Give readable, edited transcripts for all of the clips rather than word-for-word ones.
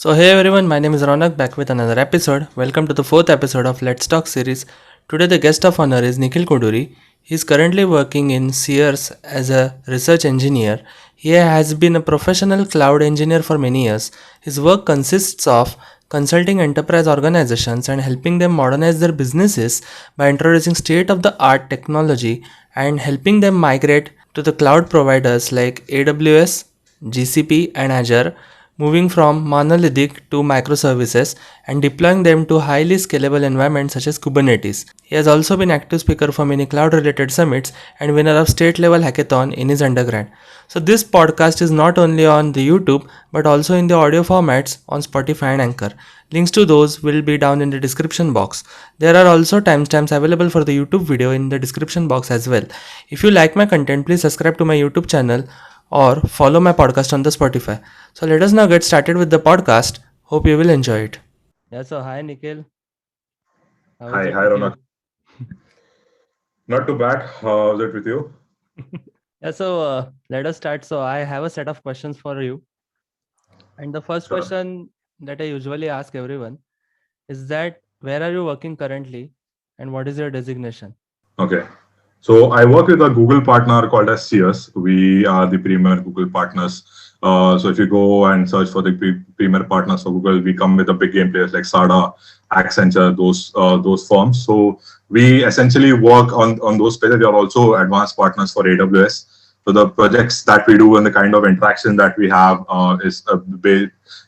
So hey everyone, my name is Ronak back with another episode. Welcome to the fourth episode of Let's Talk series. Today the guest of honor is Nikhil Koduri. He is currently working in Sears as a research engineer. He has been a professional cloud engineer for many years. His work consists of consulting enterprise organizations and helping them modernize their businesses by introducing state of the art technology and helping them migrate to the cloud providers like AWS, GCP, and Azure, moving from monolithic to microservices and deploying them to highly scalable environments such as Kubernetes. He has also been active speaker for many cloud related summits and winner of state level hackathon in his undergrad. So this podcast is not only on the YouTube but also in the audio formats on Spotify and Anchor. Links to those will be down in the description box. There are also timestamps available for the YouTube video in the description box as well. If you like my content, please subscribe to my YouTube channel or follow my podcast on the Spotify. So let us now get started with the podcast. Hope you will enjoy it. Yeah, so hi Nikhil. How is it Hi, with Ronak. you? Not too bad. How's it with you? Yeah, so let us start. So I have a set of questions for you. And the first Sure. question that I usually ask everyone is that where are you working currently and what is your designation? Okay. So I work with a Google partner called as Sears. We are the premier Google partners. So if you go and search for the premier partners for Google, we come with the big game players like SADA, Accenture, those firms. So we essentially work on those spaces. We are also advanced partners for AWS. So the projects that we do and the kind of interaction that we have is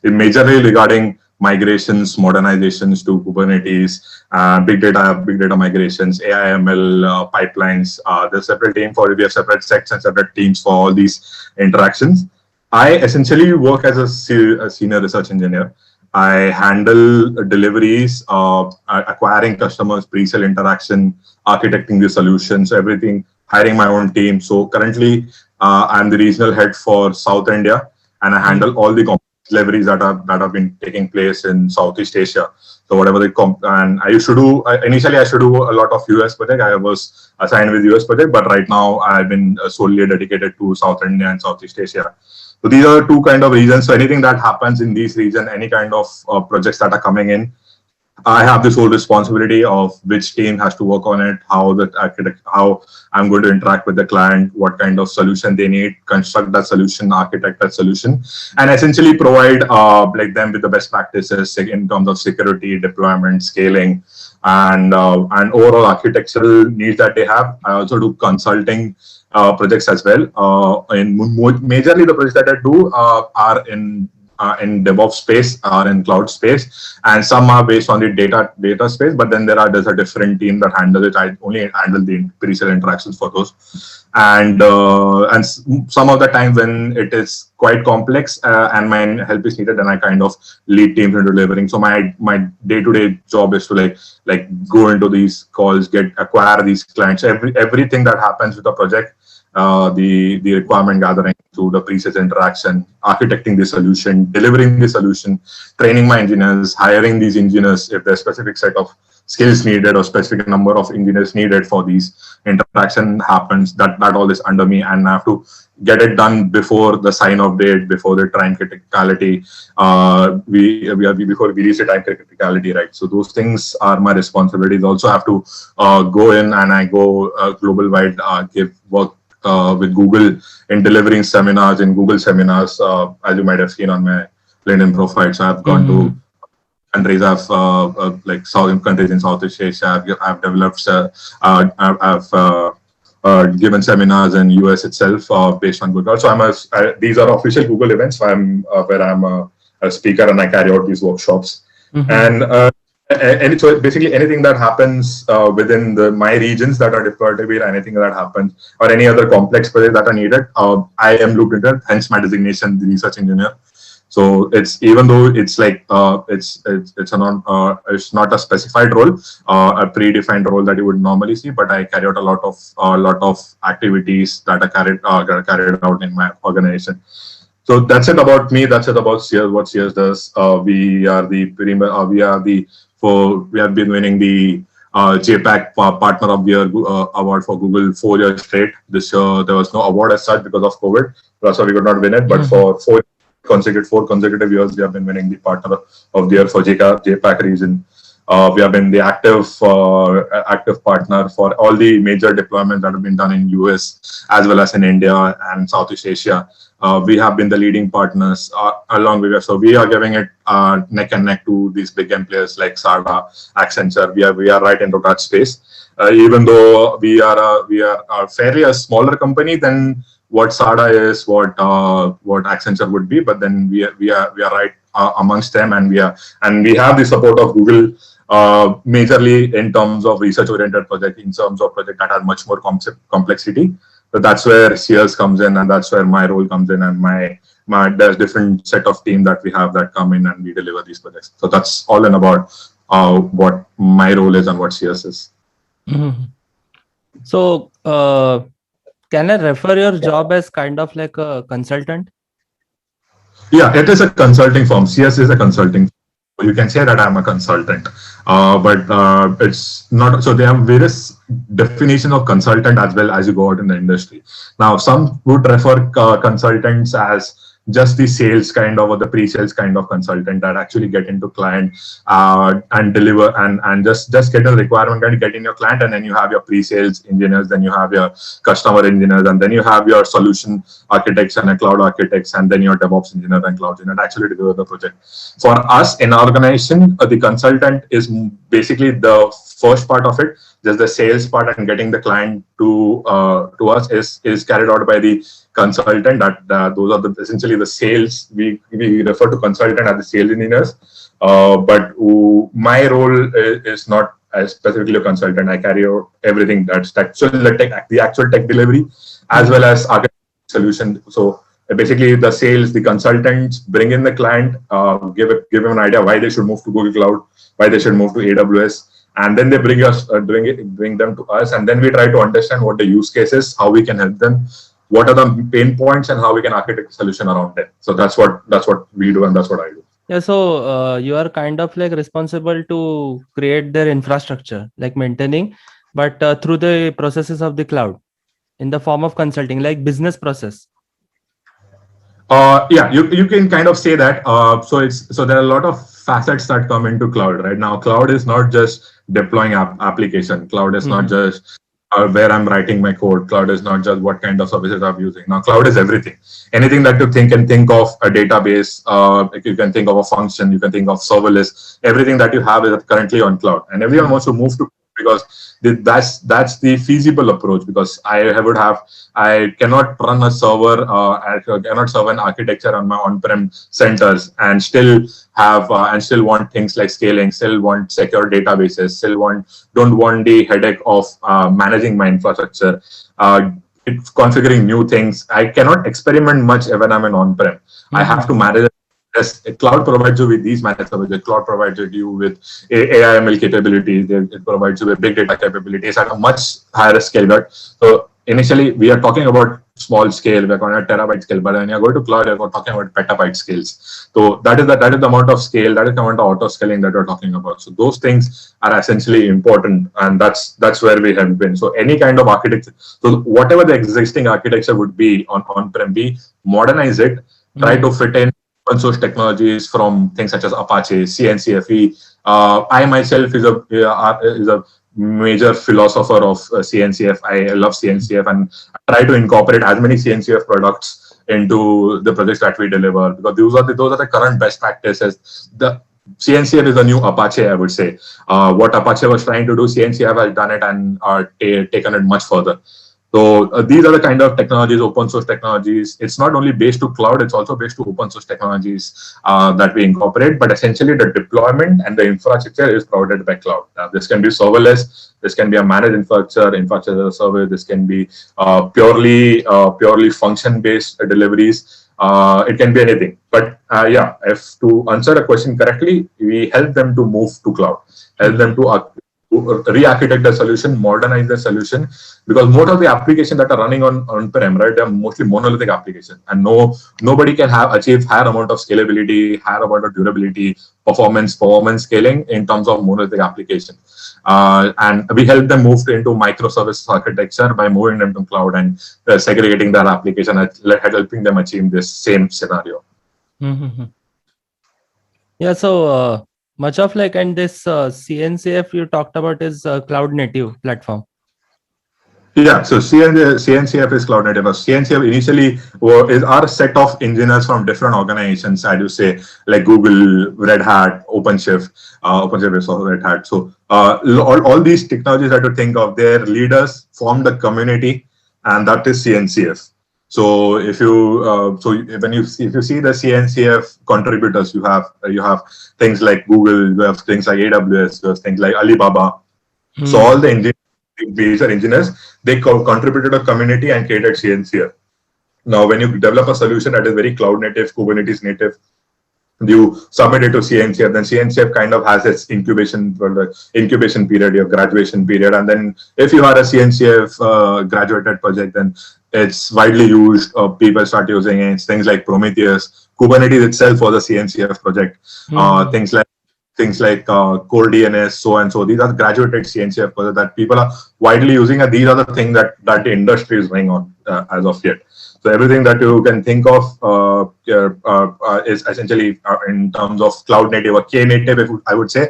majorly regarding migrations, modernizations to Kubernetes, big data migrations, AI/ML pipelines. There's separate team for it. We have separate sects and separate teams for all these interactions. I essentially work as a senior research engineer. I handle deliveries, acquiring customers, pre-sale interaction, architecting the solutions, everything, hiring my own team. So currently, I'm the regional head for South India, and I handle all the deliveries that have been taking place in Southeast Asia. So whatever and I used to do initially, I used to do a lot of US project. I was assigned with US project, but right now I've been solely dedicated to South India and Southeast Asia. So these are two kind of regions. So anything that happens in these region, any kind of projects that are coming in, I have this whole responsibility of which team has to work on it, how I'm going to interact with the client, what kind of solution they need, construct that solution, architect that solution, and essentially provide like them with the best practices in terms of security, deployment, scaling, and overall architectural needs that they have. I also do consulting projects as well. And majorly the projects that I do are in DevOps space or in cloud space, and some are based on the data space. But then there's a different team that handles it. I only handle the pre-sale interactions for those, and some of the time when it is quite complex and my help is needed, then I kind of lead teams into delivering. So my day-to-day job is to like go into these calls, acquire these clients. Everything that happens with a project, the requirement gathering to the pre-sales interaction, architecting the solution, delivering the solution, training my engineers, hiring these engineers if there's specific set of skills needed or specific number of engineers needed for these interaction happens. That all is under me, and I have to get it done before the sign-off date, before the time criticality. Before we reach the time criticality, right? So those things are my responsibilities. Also have to go in and I go global wide, give work with Google in delivering seminars in Google seminars, as you might have seen on my LinkedIn profile. So I've gone to countries, like southern countries in Southeast Asia. I've developed, I've given seminars in US itself based on Google. So these are official Google events. So I'm where I'm a speaker and I carry out these workshops. And and so basically anything that happens within my regions that are deployed to be, anything that happens or any other complex project that are needed, I am looked into it, hence my designation, the research engineer. So it's, even though it's like it's not a specified role, a predefined role that you would normally see, but I carry out a lot of activities that are carried out in my organization. So that's it about me. That's it about Sears. What Sears does. We are the we have been winning the JPAC Partner of the Year award for Google 4 years straight. This year there was no award as such because of COVID. That's why we could not win it. But for 4 four consecutive years, we have been winning the Partner of the Year for JPAC region. We have been the active partner for all the major deployments that have been done in US as well as in India and Southeast Asia. We have been the leading partners along with us. So we are giving it neck and neck to these big end players like SADA, Accenture. We are right into that space. Even though we are fairly a smaller company than what SADA is, what Accenture would be, but then we are right amongst them, and we have the support of Google majorly in terms of research-oriented project, in terms of project that has much more complexity. So that's where Sears comes in, and that's where my role comes in, and my there's different set of team that we have that come in and we deliver these projects. So that's all in about what my role is and what Sears is. Mm-hmm. So, can I refer your job as kind of like a consultant? Yeah, it is a consulting firm. CS is a consulting. You can say that I'm a consultant, but it's not. So they have various definitions of consultant as well as you go out in the industry. Now, some would refer consultants as just the sales kind of or the pre-sales kind of consultant that actually get into client and deliver and just get a requirement and get in your client, and then you have your pre-sales engineers, then you have your customer engineers, and then you have your solution architects and a cloud architects, and then your DevOps engineer and cloud engineer actually deliver the project. For us in our organization, the consultant is basically the first part of it. Just the sales part and getting the client to us is carried out by the consultant. That those are essentially the sales. We refer to consultant as the sales engineers. But my role is not specifically a consultant. I carry out everything that's the actual tech delivery as well as solution. So basically, the sales, the consultants bring in the client, give him an idea why they should move to Google Cloud, why they should move to AWS. And then they bring them to us, and then we try to understand what the use case is, how we can help them, what are the pain points, and how we can architect a solution around them. So that's what we do, and that's what I do. Yeah, so you are kind of like responsible to create their infrastructure, like maintaining, but through the processes of the cloud, in the form of consulting, like business process. Yeah, you can kind of say that. So there are a lot of facets that come into cloud right now. Cloud is not just deploying application. Cloud is not just where I'm writing my code. Cloud is not just what kind of services I'm using. Now, cloud is everything. Anything that you think of a database, you can think of a function, you can think of serverless. Everything that you have is currently on cloud, and everyone wants to move to, because that's the feasible approach. Because I cannot run a server, I cannot serve an architecture on my on-prem centers and still want things like scaling, still want secure databases, don't want the headache of managing my infrastructure, it's configuring new things. I cannot experiment much when I'm in on-prem. I have to manage it. Yes, cloud provides you with these managed services. Cloud provides you with AI/ML capabilities. It provides you with big data capabilities at a much higher scale. So initially, we are talking about small scale. We're going to terabyte scale, but when you're going to cloud, you're talking about petabyte scales. So that is the amount of scale, that is the amount of auto scaling that we're talking about. So those things are essentially important, and that's where we have been. So any kind of architecture, so whatever the existing architecture would be on-prem, we modernize it, try to fit in open source technologies from things such as Apache, CNCFE. I myself is a major philosopher of CNCF. I love CNCF, and I try to incorporate as many CNCF products into the projects that we deliver, because those are the current best practices. The CNCF is the new Apache, I would say. What Apache was trying to do, CNCF has done it and taken it much further. So these are the kind of technologies, open source technologies. It's not only based to cloud, it's also based to open source technologies that we incorporate. But essentially, the deployment and the infrastructure is provided by cloud. This can be serverless. This can be a managed infrastructure as a service. This can be purely function-based deliveries. It can be anything. But yeah, if to answer a question correctly, we help them to move to cloud, help them to re-architect the solution, modernize the solution, because most of the applications that are running on-prem, right, they're mostly monolithic applications, and nobody can achieve higher amount of scalability, higher amount of durability, performance scaling in terms of monolithic application. And we help them move into microservice architecture by moving them to cloud and segregating their application and helping them achieve this same scenario. Mm-hmm. Yeah, so much of like, and this CNCF you talked about is cloud native platform. Yeah, so CNCF is cloud native. CNCF initially is our set of engineers from different organizations, as you say, like Google, Red Hat, OpenShift. OpenShift is also Red Hat. So all these technologies that you think of, their leaders form the community, and that is CNCF. So if you if you see the CNCF contributors, you have things like Google, you have things like AWS, you have things like Alibaba. So all the major engineers, they contributed to the community and created CNCF. Now, when you develop a solution that is very cloud native, Kubernetes native, you submit it to CNCF. Then CNCF kind of has its incubation period, your graduation period, and then if you are a CNCF graduated project, then it's widely used. People start using it. It's things like Prometheus, Kubernetes itself was a CNCF project. Things like core DNS, so and so. These are graduated CNCF projects that people are widely using, and these are the things that the industry is running on as of yet. So everything that you can think of is essentially in terms of cloud native or K native, I would say,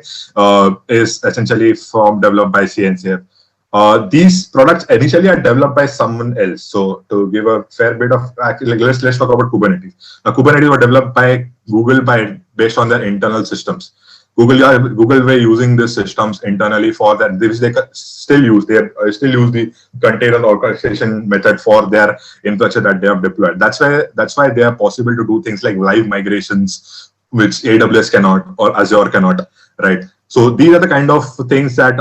is essentially developed by CNCF. These products initially are developed by someone else. So to give a fair bit of, actually, let's talk about Kubernetes. Now, Kubernetes were developed by Google based on their internal systems. Google were using these systems internally for that, which they still use. They still use the container orchestration method for their infrastructure that they have deployed. That's why they are possible to do things like live migrations, which AWS cannot or Azure cannot, right? So these are the kind of things that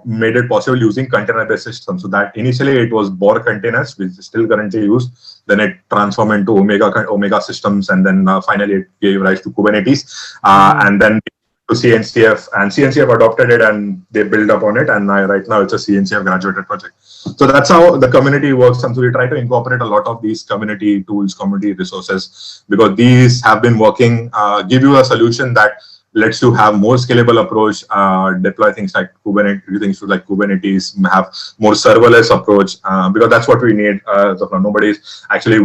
made it possible using container-based systems. So that initially it was Borg containers, which is still currently used. Then it transformed into Omega systems, and then finally it gave rise to Kubernetes, and then to CNCF, and CNCF adopted it and they build upon it, and right now it's a CNCF graduated project. So that's how the community works, and so we try to incorporate a lot of these community tools, community resources, because these have been working, give you a solution that lets you have more scalable approach, deploy things like Kubernetes, have more serverless approach, because that's what we need. Nobody actually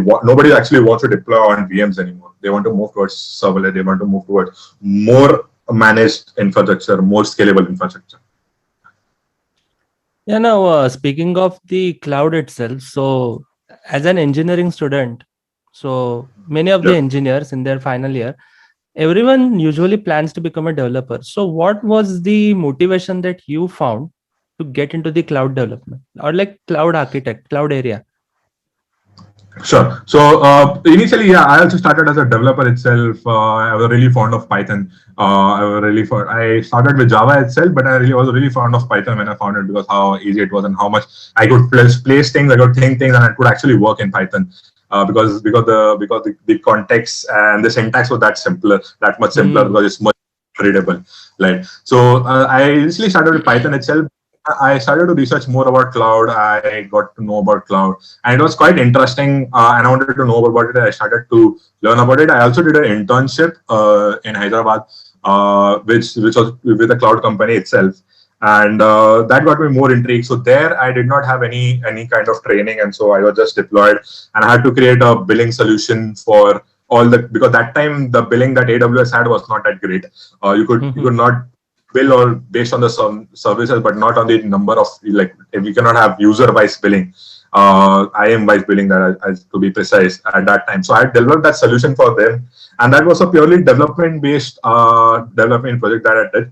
wants to deploy on VMs anymore. They want to move towards serverless. They want to move towards more managed infrastructure, more scalable infrastructure. Yeah, now speaking of the cloud itself, so as an engineering student, so many of the engineers in their final year, everyone usually plans to become a developer. So what was the motivation that you found to get into the cloud development or like cloud architect, cloud area? Sure. So initially, yeah, I also started as a developer itself. I was really fond of Python. I started with Java itself, but I was really fond of Python when I found it, because how easy it was and how much I could place things, I could think things, and it could actually work in Python. Because the context and the syntax was that much simpler, because it's much readable, right? So I initially started with Python itself. I started to research more about cloud. I got to know about cloud, and it was quite interesting. And I wanted to know about it. I started to learn about it. I also did an internship in Hyderabad, which was with a cloud company itself, and that got me more intrigued. So there, I did not have any kind of training, and so I was just deployed, and I had to create a billing solution for because that time the billing that AWS had was not that great. You could not bill or based on the services, but not on the number of, like, if we cannot have user-wise billing, IAM-wise billing, to be precise, at that time. So I developed that solution for them, and that was a purely development-based development project that I did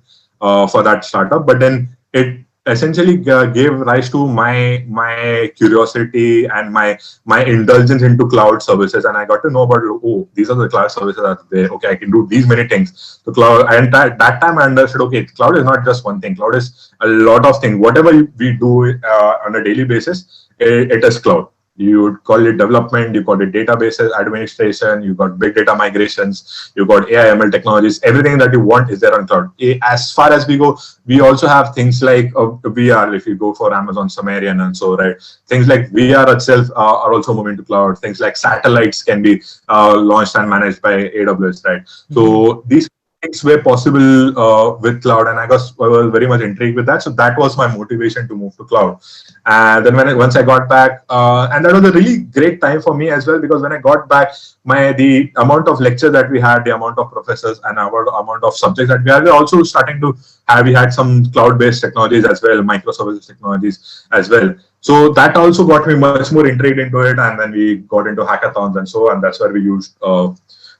for that startup. But then it essentially gave rise to my curiosity and my indulgence into cloud services, and I got to know about, oh, these are the cloud services that are there. Okay, I can do these many things. So cloud, and that time I understood, okay, cloud is not just one thing. Cloud is a lot of things. Whatever we do on a daily basis, it is cloud. You call it development, you call it databases, administration, you got big data migrations, you got AI, ML technologies, everything that you want is there on cloud. As far as we go, we also have things like VR, if you go for Amazon Sumerian and so, right? Things like VR itself are also moving to cloud. Things like satellites can be launched and managed by AWS, right? So these things were possible with cloud, and I was very much intrigued with that. So that was my motivation to move to cloud. And then once I got back, and that was a really great time for me as well, because when I got back, the amount of lectures that we had, the amount of professors, and our amount of subjects that we had, we were also starting to have. We had some cloud-based technologies as well, microservices technologies as well. So that also got me much more intrigued into it, and then we got into hackathons and so on. That's where we used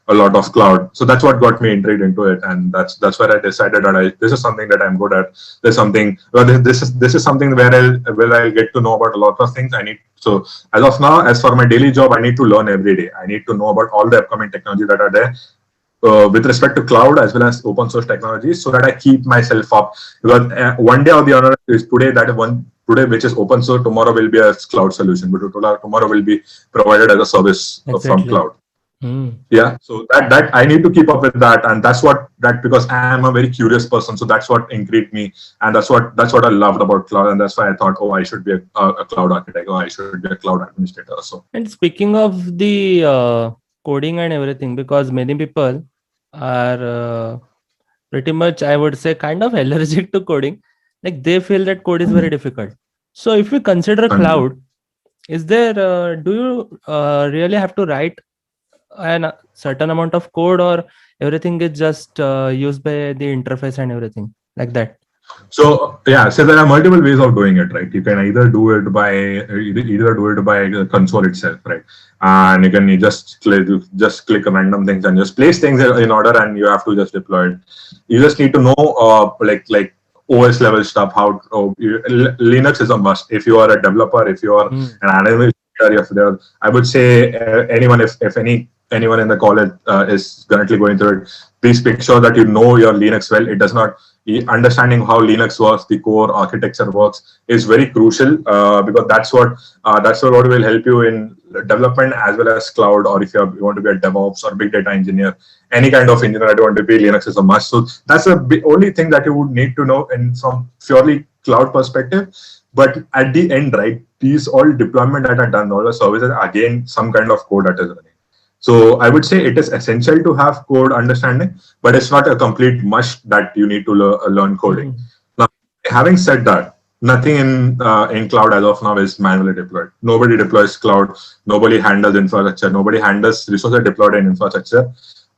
a lot of cloud. So that's what got me intrigued into it, and that's where I decided that this is something that I'm good at. There's something. Well, this is something where I'll get to know about a lot of things. So as of now, as for my daily job, I need to learn every day. I need to know about all the upcoming technologies that are there. With respect to cloud as well as open source technologies, so that I keep myself up, because one day or the other is today which is open source, tomorrow will be a cloud solution, but tomorrow will be provided as a service from Exactly. cloud. Hmm. Yeah, so that I need to keep up with that, and that's what that because I am a very curious person, so that's what intrigued me, and that's what I loved about cloud, and that's why I thought, oh, I should be a cloud architect, or I should be a cloud administrator. So And speaking of the coding and everything, because many people are pretty much, I would say, kind of allergic to coding. Like they feel that code is very difficult. So if we consider and cloud, is there, do you really have to write a certain amount of code, or everything is just used by the interface and everything like that? So yeah, so there are multiple ways of doing it, right? You can either do it by the console itself, right? And you can just click random things and just place things in order, and you have to just deploy it. You just need to know like OS level stuff. Linux is a must if you are a developer, if you are an administrator. I would say anyone, if anyone in the college is currently going through it, please make sure that you know your Linux well. It does not understanding how Linux works, the core architecture works, is very crucial, because that's what will help you in development as well as cloud. Or if you want to be a DevOps or big data engineer, any kind of engineer that you want to be, Linux is a must. So that's the only thing that you would need to know in from purely cloud perspective. But at the end, right, these all deployment that are done, all the services, again, some kind of code that is running. So I would say it is essential to have code understanding, but it's not a complete must that you need to learn coding. Now, having said that, nothing in cloud as of now is manually deployed. Nobody deploys cloud. Nobody handles infrastructure. Nobody handles resources deployed in infrastructure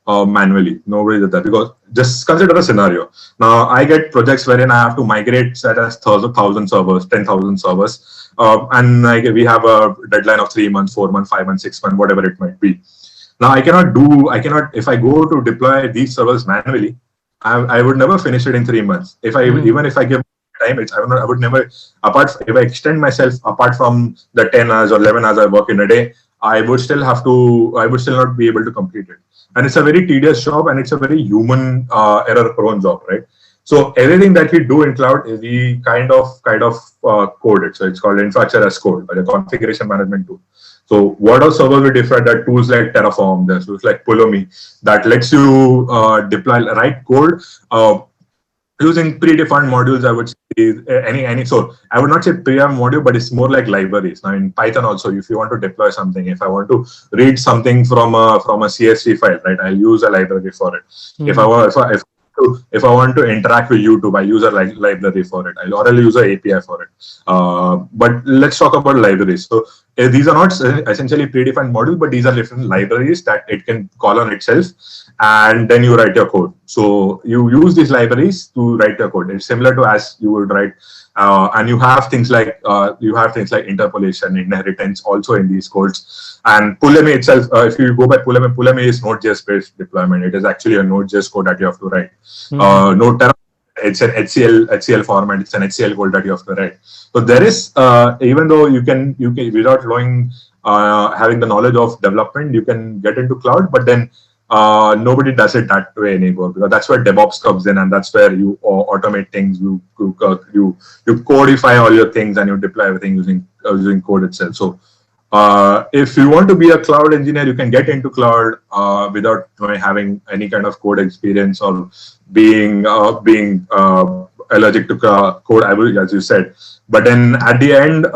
manually. Nobody did that, because just consider a scenario. Now, I get projects wherein I have to migrate set as 1,000 servers, 10,000 servers, and we have a deadline of 3 months, 4 months, 5 months, 6 months, whatever it might be. Now I cannot, if I go to deploy these servers manually, I would never finish it in 3 months. Even if I give time, I would never, if I extend myself apart from the 10 hours or 11 hours I work in a day, I would still not be able to complete it. And it's a very tedious job, and it's a very human error prone job, right? So everything that we do in cloud is we kind of code it. So it's called infrastructure as code, or a configuration management tool. So what are servers we deploy? That tools like Terraform, there's tools like Pulumi that lets you write code using predefined modules. I would say so I would not say predefined module, but it's more like libraries. Now in Python also, if you want to deploy something, if I want to read something from a CSV file, right, I'll use a library for it. If I want to interact with YouTube, I use a library for it. I'll use an API for it. But let's talk about libraries. So these are not essentially predefined modules, but these are different libraries that it can call on itself, and then you write your code. So you use these libraries to write your code. It's similar to as you would write, and you have things like interpolation, inheritance also in these codes. And Pulumi itself, if you go by Pulumi is Node.js based deployment. It is actually a Node.js code that you have to write. Node it's an HCL format. It's an HCL code that you have to write. So there is, even though you can without knowing, having the knowledge of development, you can get into cloud, but then nobody does it that way anymore, because that's where DevOps comes in, and that's where you automate things. You codify all your things, and you deploy everything using code itself. So if you want to be a cloud engineer, you can get into cloud without having any kind of code experience or being allergic to code, as you said. But then at the end,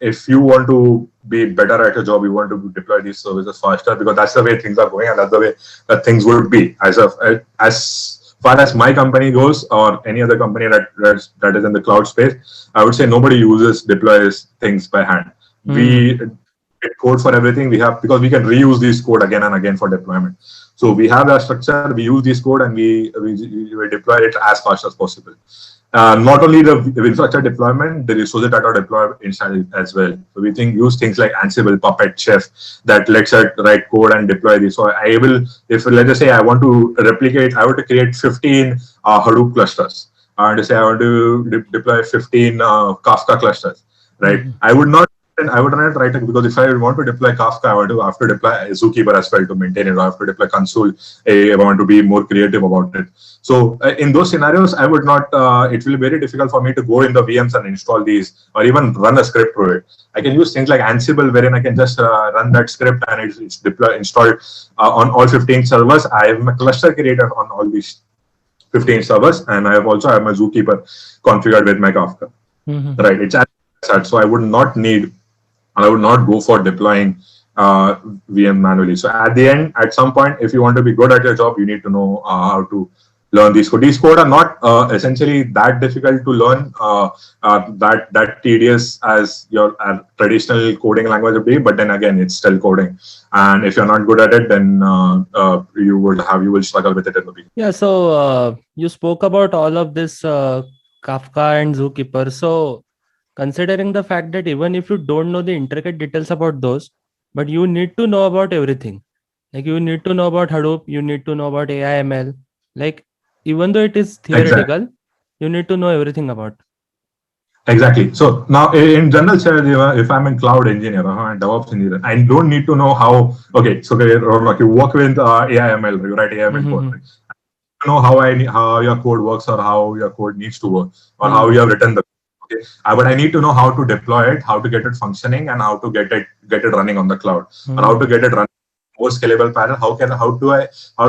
if you want to be better at your job, you want to deploy these services faster, because that's the way things are going, and that's the way that things would be. As far as my company goes, or any other company that is in the cloud space, I would say nobody deploys things by hand. We code for everything. We have, because we can reuse this code again and again for deployment. So we have that structure. We use this code and we deploy it as fast as possible. Not only the infrastructure deployment, the resources that are deployed inside as well. So we use things like Ansible, Puppet, Chef that lets us write code and deploy this. So I will, if let's just say I want to create 15 Hadoop clusters. I want to say I want to deploy 15 Kafka clusters, right? I would not write it, because if I want to deploy Kafka, I have to deploy Zookeeper as well to maintain it. I have to deploy Consul. I want to be more creative about it. So in those scenarios, I would not. It will be very difficult for me to go in the VMs and install these, or even run a script through it. I can use things like Ansible, wherein I can just run that script and it's installed on all 15 servers. I have a cluster created on all these 15 servers, and I have also have my Zookeeper configured with my Kafka. Right? It's as such. So I would not go for deploying VM manually. So at the end, at some point, if you want to be good at your job, you need to know how to learn these code. These code are not essentially that difficult to learn, that tedious as your traditional coding language would be. But then again, it's still coding, and if you're not good at it, then you will struggle with it in the beginning. Yeah. So you spoke about all of this Kafka and Zookeeper. So considering the fact that even if you don't know the intricate details about those, but you need to know about everything. Like you need to know about Hadoop, you need to know about AI/ML. Like even though it is theoretical, you need to know everything about. Exactly. So now, in general, sir, if I'm a cloud engineer and DevOps engineer, I don't need to know how. Okay, so you work with AI/ML, you write AI/ML code. Right? I don't know how your code works, or how your code needs to work, or how you have written the. Okay, but I need to know how to deploy it, how to get it functioning, and how to get it running on the cloud, or how to get it running more scalable pattern. How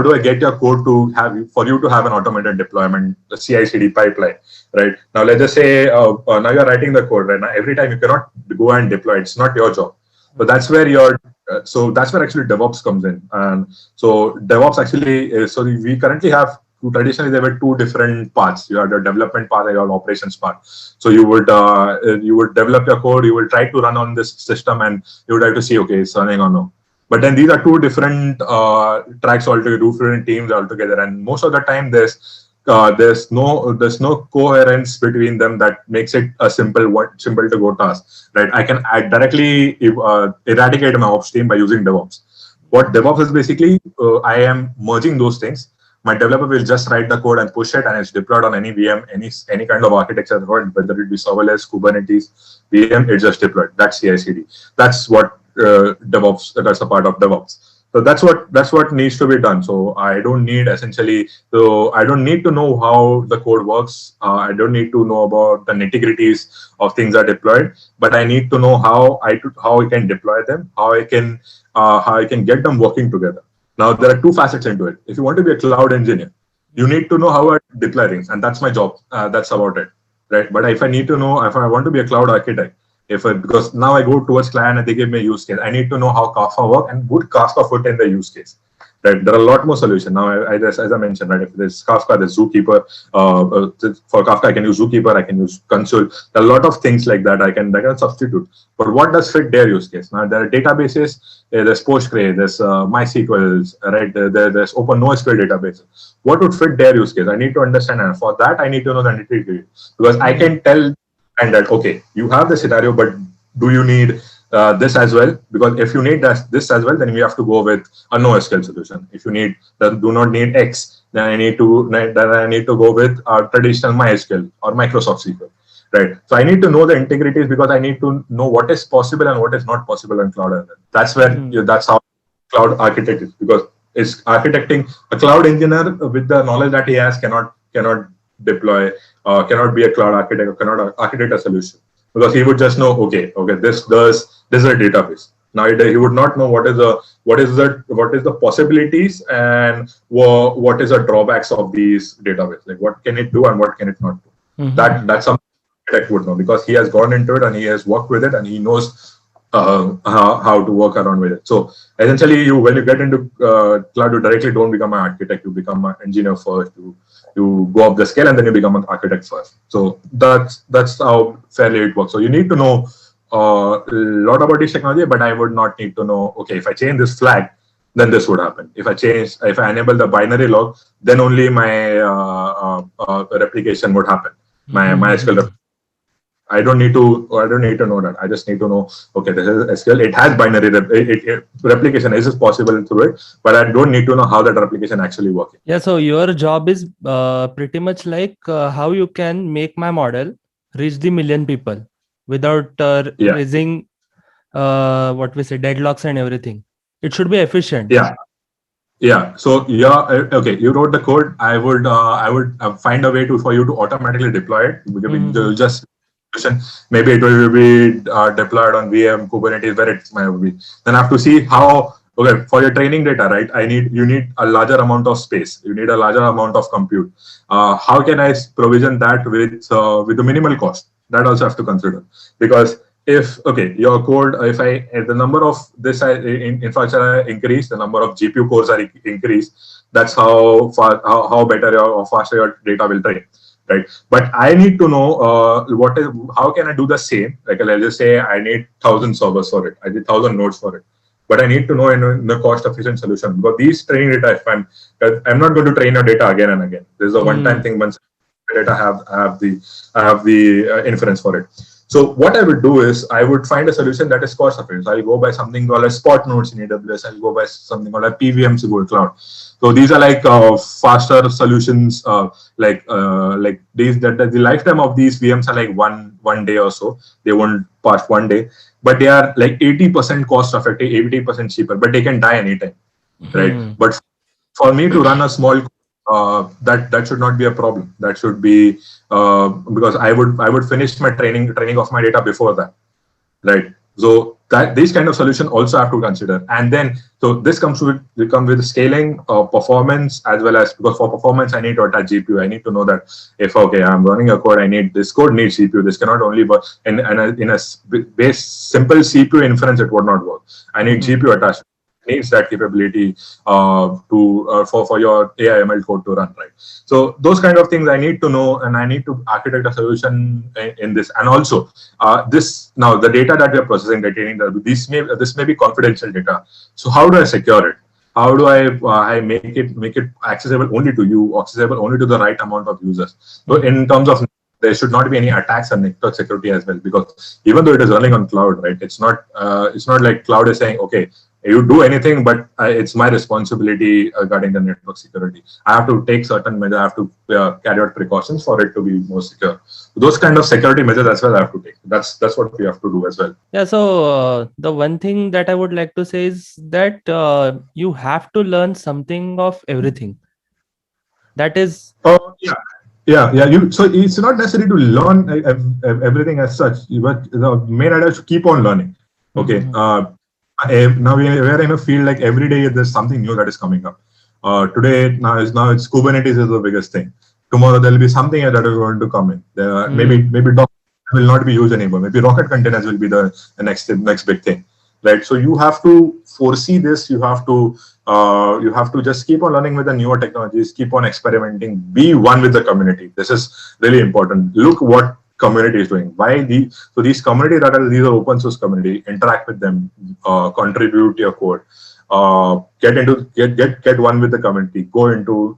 do I get your code to for you to have an automated deployment, the CI/CD pipeline, right? Now let's just say now you're writing the code, right? Now every time you cannot go and deploy, it's not your job. So that's where actually DevOps comes in. And so DevOps actually so we currently have. Traditionally, there were two different paths. You had the development path and your operations part. So you would develop your code, you will try to run on this system, and you would have to see, okay, it's running or no. But then these are two different tracks altogether, two different teams altogether, and most of the time there's no coherence between them that makes it a simple to go task. Right? I can directly eradicate my ops team by using DevOps. What DevOps is basically, I am merging those things. My developer will just write the code and push it, and it's deployed on any VM, any kind of architecture, whether it be serverless, Kubernetes, VM, it's just deployed. That's CI/CD. That's what DevOps. That's a part of DevOps. So that's what needs to be done. So I don't need to know how the code works. I don't need to know about the nitty-gritties of things are deployed, but I need to know how I can deploy them, how I can get them working together. Now, there are two facets into it. If you want to be a cloud engineer, you need to know how to deploy things, and that's my job. That's about it, right? But if I want to be a cloud architect, because now I go towards client and they give me a use case, I need to know how Kafka works and would Kafka fit in the use case. Right? There are a lot more solutions now. As I mentioned, right? If there's Kafka, there's Zookeeper. For Kafka, I can use Zookeeper. I can use Consul. There are a lot of things like that I can substitute. But what does fit their use case? Now, there are databases. There's Postgre. There's MySQL. Right? There's OpenNoSQL databases. What would fit their use case? I need to understand, and for that, I need to know the nitty-gritty, because I can tell and that, okay, you have the scenario, but do you need this as well? Because if you need this as well, then we have to go with a NoSQL solution. If you do not need X, then I need to go with traditional MySQL or Microsoft SQL, right? So I need to know the integrities, because I need to know what is possible and what is not possible in cloud. That's where that's how cloud architect is, because it's architecting. A cloud engineer with the knowledge that he has cannot deploy, cannot be a cloud architect, or cannot architect a solution, because he would just know, okay, this is a database. Now he would not know what is the possibilities and what is the drawbacks of these database. Like what can it do and what can it not do. That's something architect would know, because he has gone into it and he has worked with it and he knows how to work around with it. So essentially, when you get into cloud, you directly don't become an architect. You become an engineer first. You go up the scale and then you become an architect first. So that's how fairly it works. So you need to know a lot about this technology, but I would not need to know. Okay, if I change this flag, then this would happen. If I enable the binary log, then only my replication would happen. My MySQL I don't need to know that. I just need to know, okay, this is SQL. It has binary replication. Is this possible through it? But I don't need to know how that replication actually works. Yeah, so your job is pretty much like how you can make my model reach the million people without Yeah. raising what we say deadlocks and everything. It should be efficient. Yeah. So okay. You wrote the code. I would find a way for you to automatically deploy it. You'll just maybe it will be deployed on VM, Kubernetes, where it might be. Then I have to see how. Okay, for your training data, right? You need a larger amount of space. You need a larger amount of compute. How can I provision that with the minimal cost? That also have to consider, because if your code, if the number of this infrastructure increase, the number of GPU cores are increased, that's how how better or faster your data will train, right? But I need to know how can I do the same? Like, let's just say I need 1,000 servers for it, I need 1,000 nodes for it, but I need to know in the cost efficient solution, because these training data, if I'm not going to train your data again and again. This is a one time thing. Once data I have the inference for it. So what I would do is I would find a solution that is cost efficient. I'll go by something called as Spot nodes in AWS. I'll go by something called as PVMs in Google Cloud. So these are like faster solutions. Like these, that the lifetime of these VMs are like one day or so. They won't pass one day, but they are like 80% cost effective, 80% cheaper. But they can die anytime, right? But for me to run a small that should not be a problem. That should be because I would finish my training of my data before that, right? So that these kind of solution also have to consider. And then so this comes with scaling, performance, as well as, because for performance I need to attach GPU. I need to know that if I'm running a code, this code needs GPU. This cannot only work in a base simple CPU inference. It would not work. I need GPU attached. Needs that capability for your AI ML code to run, right? So those kind of things I need to know, and I need to architect a solution in this. And also this, now the data that we are processing, this may be confidential data. So how do I secure it? How do I make it accessible only to you, accessible only to the right amount of users? So in terms of, there should not be any attacks on network security as well, because even though it is running on cloud, right? It's not like cloud is saying, okay, you do anything, but it's my responsibility regarding the network security. I have to take certain measures. I have to carry out precautions for it to be more secure. Those kind of security measures as well I have to take. That's what we have to do as well. Yeah. So the one thing that I would like to say is that you have to learn something of everything. That is. Yeah. So it's not necessary to learn everything as such, but the main idea is to keep on learning. Okay. Now we are in a field like every day there's something new that is coming up. Today now it's Kubernetes is the biggest thing. Tomorrow there will be something that is going to come in. Maybe Docker will not be used anymore. Maybe Rocket containers will be the next big thing, right? So you have to foresee this. You have to just keep on learning with the newer technologies. Keep on experimenting. Be one with the community. This is really important. Look what community is doing. So these community these are open source community. Interact with them. Contribute your code. Get one with the community. Go into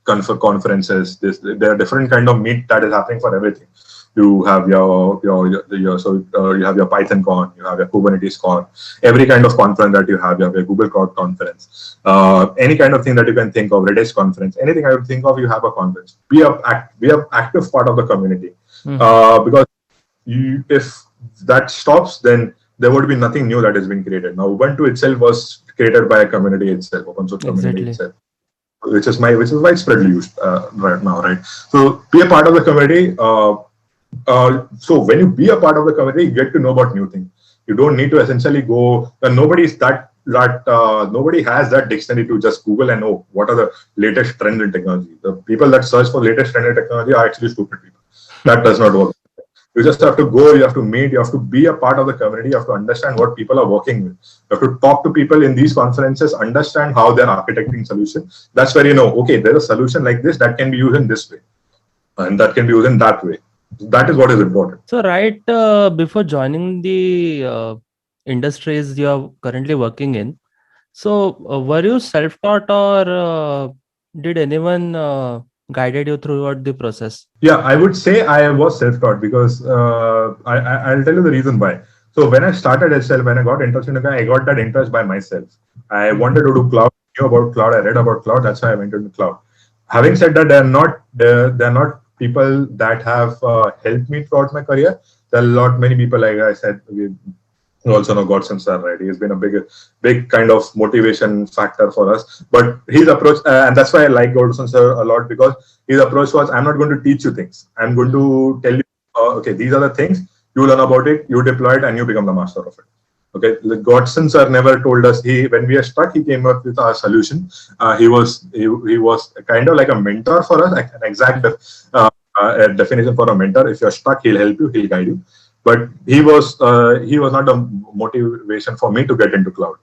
conferences. There are different kind of meet that is happening for everything. You have you have your PythonCon, you have your Kubernetes Con, every kind of conference that you have your Google Cloud conference, any kind of thing that you can think of, Redis conference, anything I would think of, you have a conference. Be an active part of the community, because if that stops, then there would be nothing new that has been created. Now Ubuntu itself was created by a community itself, open source community itself, which is widespreadly used right now, right? So be a part of the community. So when you be a part of the community, you get to know about new things. You don't need to essentially go, and nobody has that dictionary to just Google and know what are the latest trends in technology. The people that search for latest trend in technology are actually stupid people. That does not work. You just have to go, you have to meet, you have to be a part of the community, you have to understand what people are working with. You have to talk to people in these conferences, understand how they're architecting solution. That's where you know, okay, there's a solution like this that can be used in this way, and that can be used in that way. That is what is important. So, right before joining the industries you are currently working in, so were you self-taught or did anyone guided you throughout the process? Yeah, I would say I was self-taught because I'll tell you the reason why. So when I started HL, when I got interested in it, I got that interest by myself. I wanted to do cloud, knew about cloud, I read about cloud. That's why I went into cloud. Having said that, they're not people that have helped me throughout my career. There are a lot many people, like I said, you also know Godson sir, right? He's been a big kind of motivation factor for us. But his approach, and that's why I like Godson sir a lot, because his approach was, I'm not going to teach you things. I'm going to tell you, okay, these are the things, you learn about it, you deploy it, and you become the master of it. Okay, the Godson sir never told us, when we are stuck, he came up with our solution. He was kind of like a mentor for us, like an exact definition for a mentor. If you're stuck, he'll help you, he'll guide you. But he was not a motivation for me to get into cloud.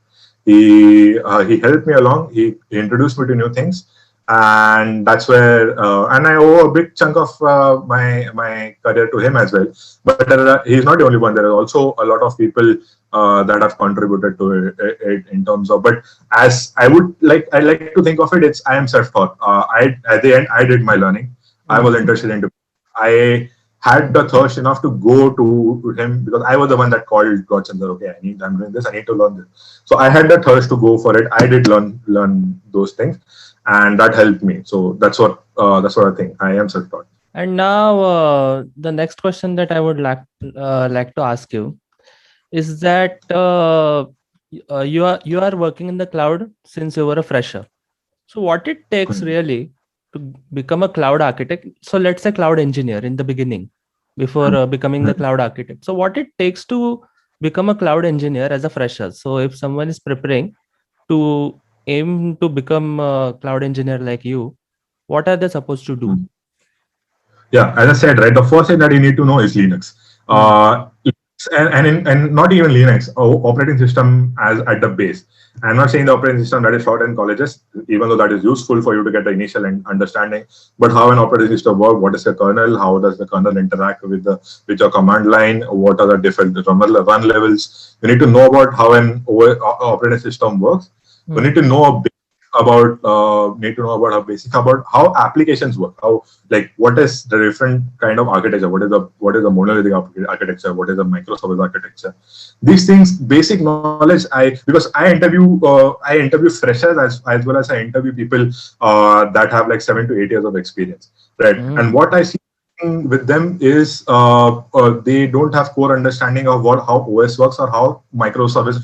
He helped me along. He introduced me to new things, and that's where and I owe a big chunk of my career to him as well. But he's not the only one. There are also a lot of people that have contributed to it in terms of. But as I like to think of it, it's I am self-taught. I at the end I did my learning. I was interested into. I had the thirst enough to go to him because I was the one that called Godson. Okay, I'm doing this. I need to learn this. So I had the thirst to go for it. I did learn those things, and that helped me. So that's what I think. I am self-taught. And now the next question that I would like to ask you is that you are working in the cloud since you were a fresher. So what it takes really to become a cloud architect? So let's say cloud engineer in the beginning, before becoming the cloud architect. So what it takes to become a cloud engineer as a fresher? So if someone is preparing to aim to become a cloud engineer like you, what are they supposed to do? Yeah, as I said, right, the first thing that you need to know is Linux. And not even Linux, operating system as at the base. I'm not saying the operating system that is taught in colleges, even though that is useful for you to get the initial understanding. But how an operating system works, what is the kernel, how does the kernel interact with your command line, what are the different run levels. You need to know about how an operating system works. You need to know about how applications work, how, like, what is the different kind of architecture, what is the monolithic architecture, what is the microservice architecture. These things, basic knowledge, because I interview freshers as well as I interview people that have like 7 to 8 years of experience, right? And what I see with them is they don't have core understanding of how OS works or how microservice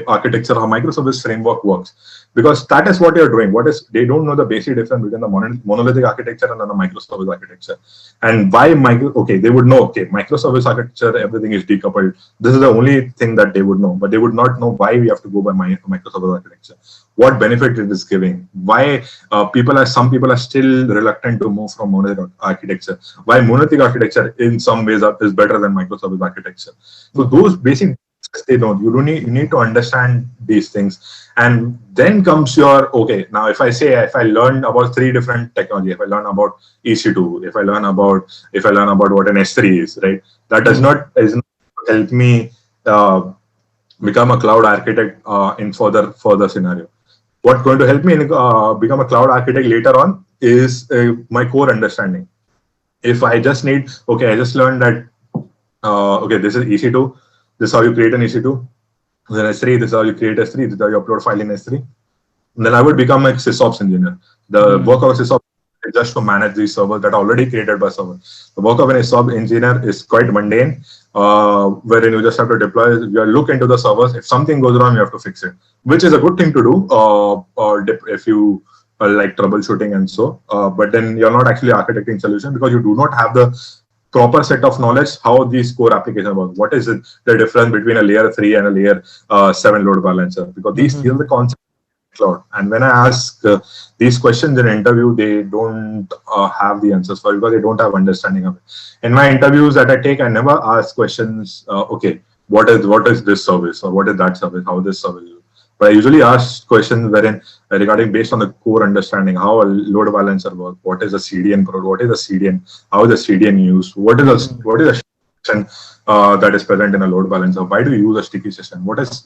architecture, how microservice framework works, because that is what you're doing. They don't know the basic difference between the monolithic architecture and then the microservice architecture, and why they would know, okay, microservice architecture, everything is decoupled. This is the only thing that they would know, but they would not know why we have to go by microservice architecture, what benefit it is giving, why some people are still reluctant to move from monolithic architecture, why monolithic architecture in some ways is better than microservice architecture. So those basic, they don't. You need to understand these things, and then comes your, okay, now if I learn about 3 different technology, if I learn about EC2, if I learn about what an S3 is, right, that does not help me become a cloud architect in further scenario. What's going to help me become a cloud architect later on is my core understanding. If I just need, okay, I just learned that, okay, this is EC2, this is how you create an EC2, then S3, this is how you create S3, this is how you upload file in S3. And then I would become a SysOps engineer. The work of a SysOps is just to manage these servers that are already created by server. The work of an SysOps engineer is quite mundane, wherein you just have to deploy, you look into the servers. If something goes wrong, you have to fix it, which is a good thing to do if you like troubleshooting and so. But then you're not actually architecting solution because you do not have the proper set of knowledge how these core applications work. What is the difference between a layer 3 and a layer 7 load balancer? Because these are the concepts cloud. And when I ask these questions in an interview, they don't have the answers for it because they don't have understanding of it. In my interviews that I take, I never ask questions. Okay, what is this service or what is that service? How this service is. But I usually ask questions wherein regarding based on the core understanding how a load balancer works, what is a CDN product, what is a CDN, how is a CDN used, what is a session that is present in a load balancer, why do you use a sticky session, what is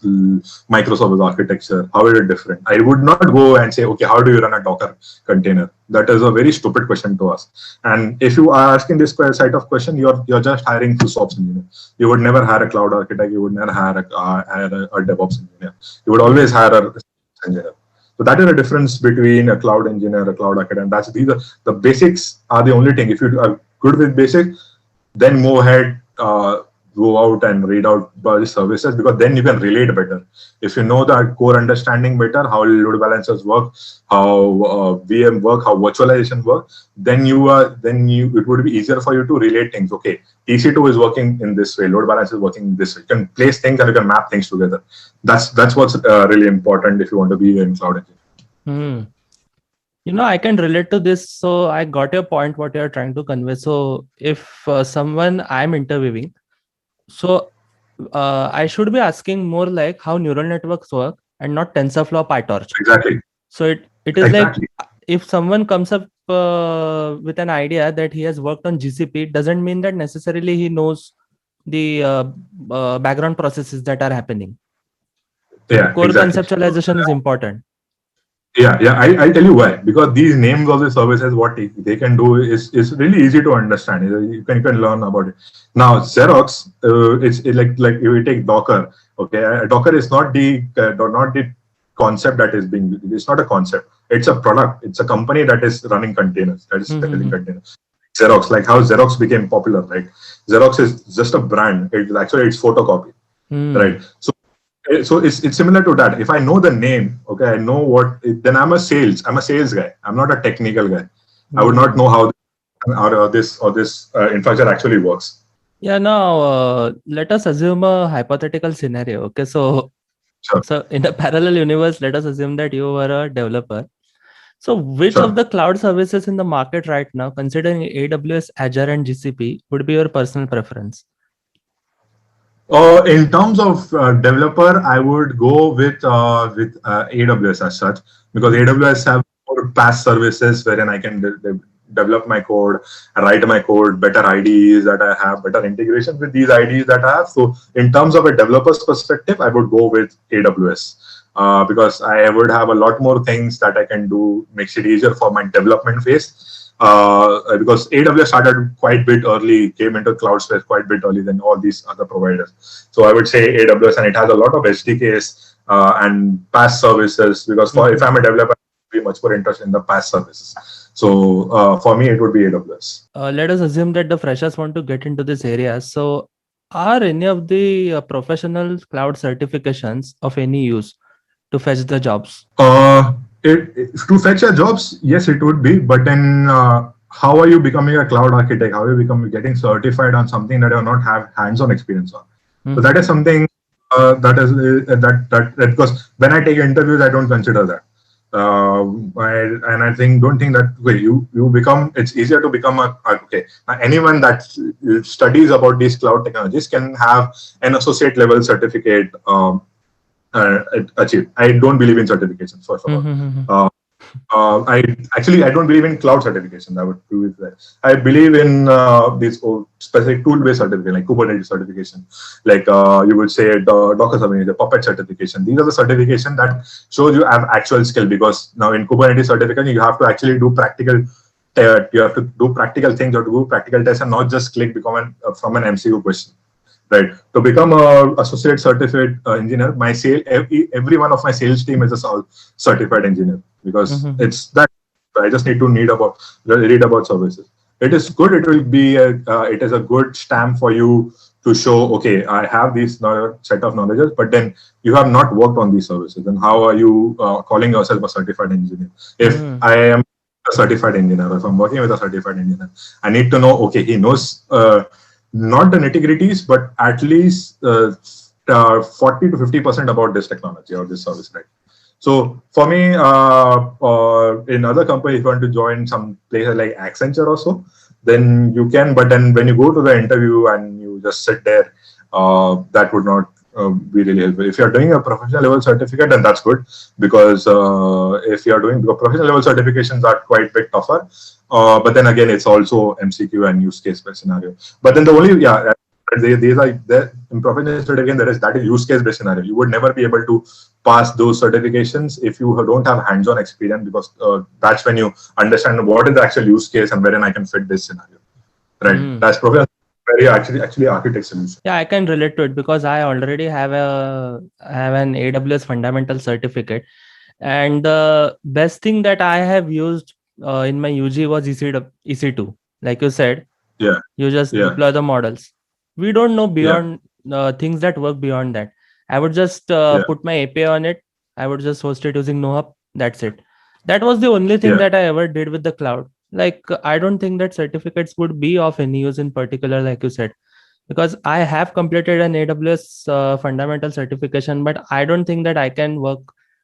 microservice architecture, how is it different? I would not go and say, okay, how do you run a Docker container? That is a very stupid question to ask. And if you are asking this side of question, you're just hiring two SOPs engineer. You would never hire a cloud architect. You would never hire a DevOps engineer. You would always hire a engineer. So that is the difference between a cloud engineer, a cloud architect. And these are the basics are the only thing. If you are good with basics, then move ahead, go out and read out the services, because then you can relate better. If you know the core understanding better, how load balancers work, how VM work, how virtualization work, then it would be easier for you to relate things. Okay, EC2 is working in this way, load balancer is working this way. You can place things and you can map things together. That's what's really important if you want to be in cloud engineering. I can relate to this. So I got your point, what you're trying to convey. So if someone I'm interviewing, so I should be asking more like how neural networks work and not TensorFlow or PyTorch. Exactly. So it is exactly. Like if someone comes up with an idea that he has worked on GCP, it doesn't mean that necessarily he knows the background processes that are happening. Yeah, core conceptualization is important. Yeah, I'll tell you why. Because these names of the services, what they can do is really easy to understand. You can learn about it. Now, Xerox, it's like if you take Docker. Okay, Docker is not the concept that is being. It's not a concept. It's a product. It's a company that is running containers. That is selling containers. Xerox, like how Xerox became popular, right? Xerox is just a brand. It's photocopy, right? So it's similar to that. If I know the name, okay, I know then I'm a sales guy. I'm not a technical guy. I would not know how this infrastructure actually works. Yeah, now let us assume a hypothetical scenario. Okay, so in a parallel universe, let us assume that you were a developer. So which of the cloud services in the market right now, considering AWS, Azure, and GCP, would be your personal preference? In terms of developer, I would go with AWS as such, because AWS have more PaaS services wherein I can develop my code, write my code, better IDEs that I have, better integration with these IDEs that I have. So in terms of a developer's perspective, I would go with AWS. Because I would have a lot more things that I can do, makes it easier for my development phase. Because AWS started quite a bit early, came into cloud space quite a bit early than all these other providers. So I would say AWS, and it has a lot of SDKs and PaaS services, because if I'm a developer, I would be much more interested in the PaaS services. So for me, it would be AWS. Let us assume that the freshers want to get into this area. So are any of the professional cloud certifications of any use to fetch the jobs? To fetch your jobs, yes, it would be. But then, how are you becoming a cloud architect? How are you getting certified on something that you not have hands-on experience on? So that is something that because when I take interviews, I don't consider that. I don't think that way you become. It's easier to become anyone that studies about these cloud technologies can have an associate level certificate. Achieved. I don't believe in certifications, first of all. I don't believe in cloud certification. I would do with that. I believe in these specific tool-based certification, like Kubernetes certification, like you would say the Docker certification, the Puppet certification. These are the certification that shows you have actual skill, because now in Kubernetes certification, you have to actually do practical. You have to do practical things, or to do practical tests, and not just click from an MCQ question. Right. To become a associate certified engineer, every one of my sales team is a certified engineer, because it's that I just need to read about services. It is good. It will be it is a good stamp for you to show, okay, I have this set of knowledges, but then you have not worked on these services. And how are you calling yourself a certified engineer? If I am a certified engineer, if I'm working with a certified engineer, I need to know, okay, he knows not the nitty-gritties, but at least 40 to 50% about this technology or this service, right? So for me, in other companies, if you want to join some places like Accenture or so, then you can. But then when you go to the interview and you just sit there, that would not be really helpful. If you're doing a professional level certificate, then that's good, because if you're doing, because professional level certifications are quite bit tougher. But then again, it's also MCQ and use case based scenario. But then the only, yeah, these are there in professional certificate, there is, that is use case based scenario. You would never be able to pass those certifications if you don't have hands-on experience, because that's when you understand what is the actual use case and wherein I can fit this scenario. Right. That's professional, where you actually architect solution. Yeah, I can relate to it because I already have an AWS fundamental certificate, and the best thing that I have used in my UG was EC2. Like you said, Yeah. you just Yeah. deploy the models. We don't know Yeah. beyond things that work beyond that. I would just Yeah. put my API on it. I would just host it using NoHub. That's it. That was the only thing Yeah. that I ever did with the cloud. Like, I don't think that certificates would be of any use in particular, like you said, because I have completed an AWS fundamental certification, but I don't think that I can work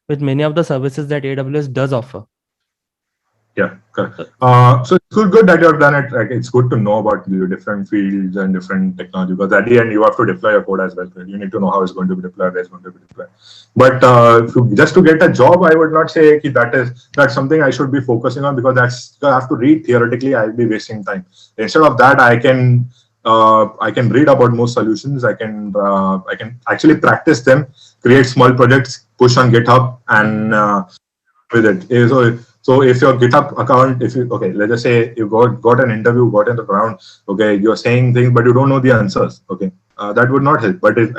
with many of the services that AWS does offer. Yeah, correct. So it's good that you have done it. Like, it's good to know about the different fields and different technology, because at the end you have to deploy your code as well. Right? You need to know how it's going to be deployed, where it's going to be deployed. But just to get a job, I would not say that's something I should be focusing on, because I have to read theoretically. I'll be wasting time. Instead of that, I can read about most solutions. I can actually practice them, create small projects, push on GitHub, and with it. So if your GitHub account, okay, let's just say you got an interview, got in the round, okay, you're saying things, but you don't know the answers, okay, that would not help. But if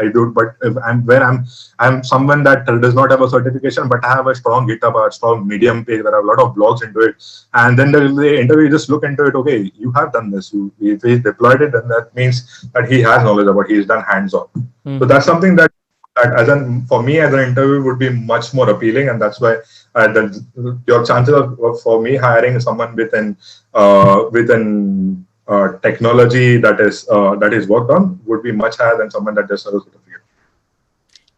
I'm someone that does not have a certification, but I have a strong GitHub, a strong Medium page where I have a lot of blogs into it, and then the interview just look into it, okay, you have done this, if he deployed it, then that means that he has knowledge about, he's done hands-on. So that's something that for me as an interview would be much more appealing, and that's why your chances for me hiring someone with an technology that is worked on would be much higher than someone that just has a certificate.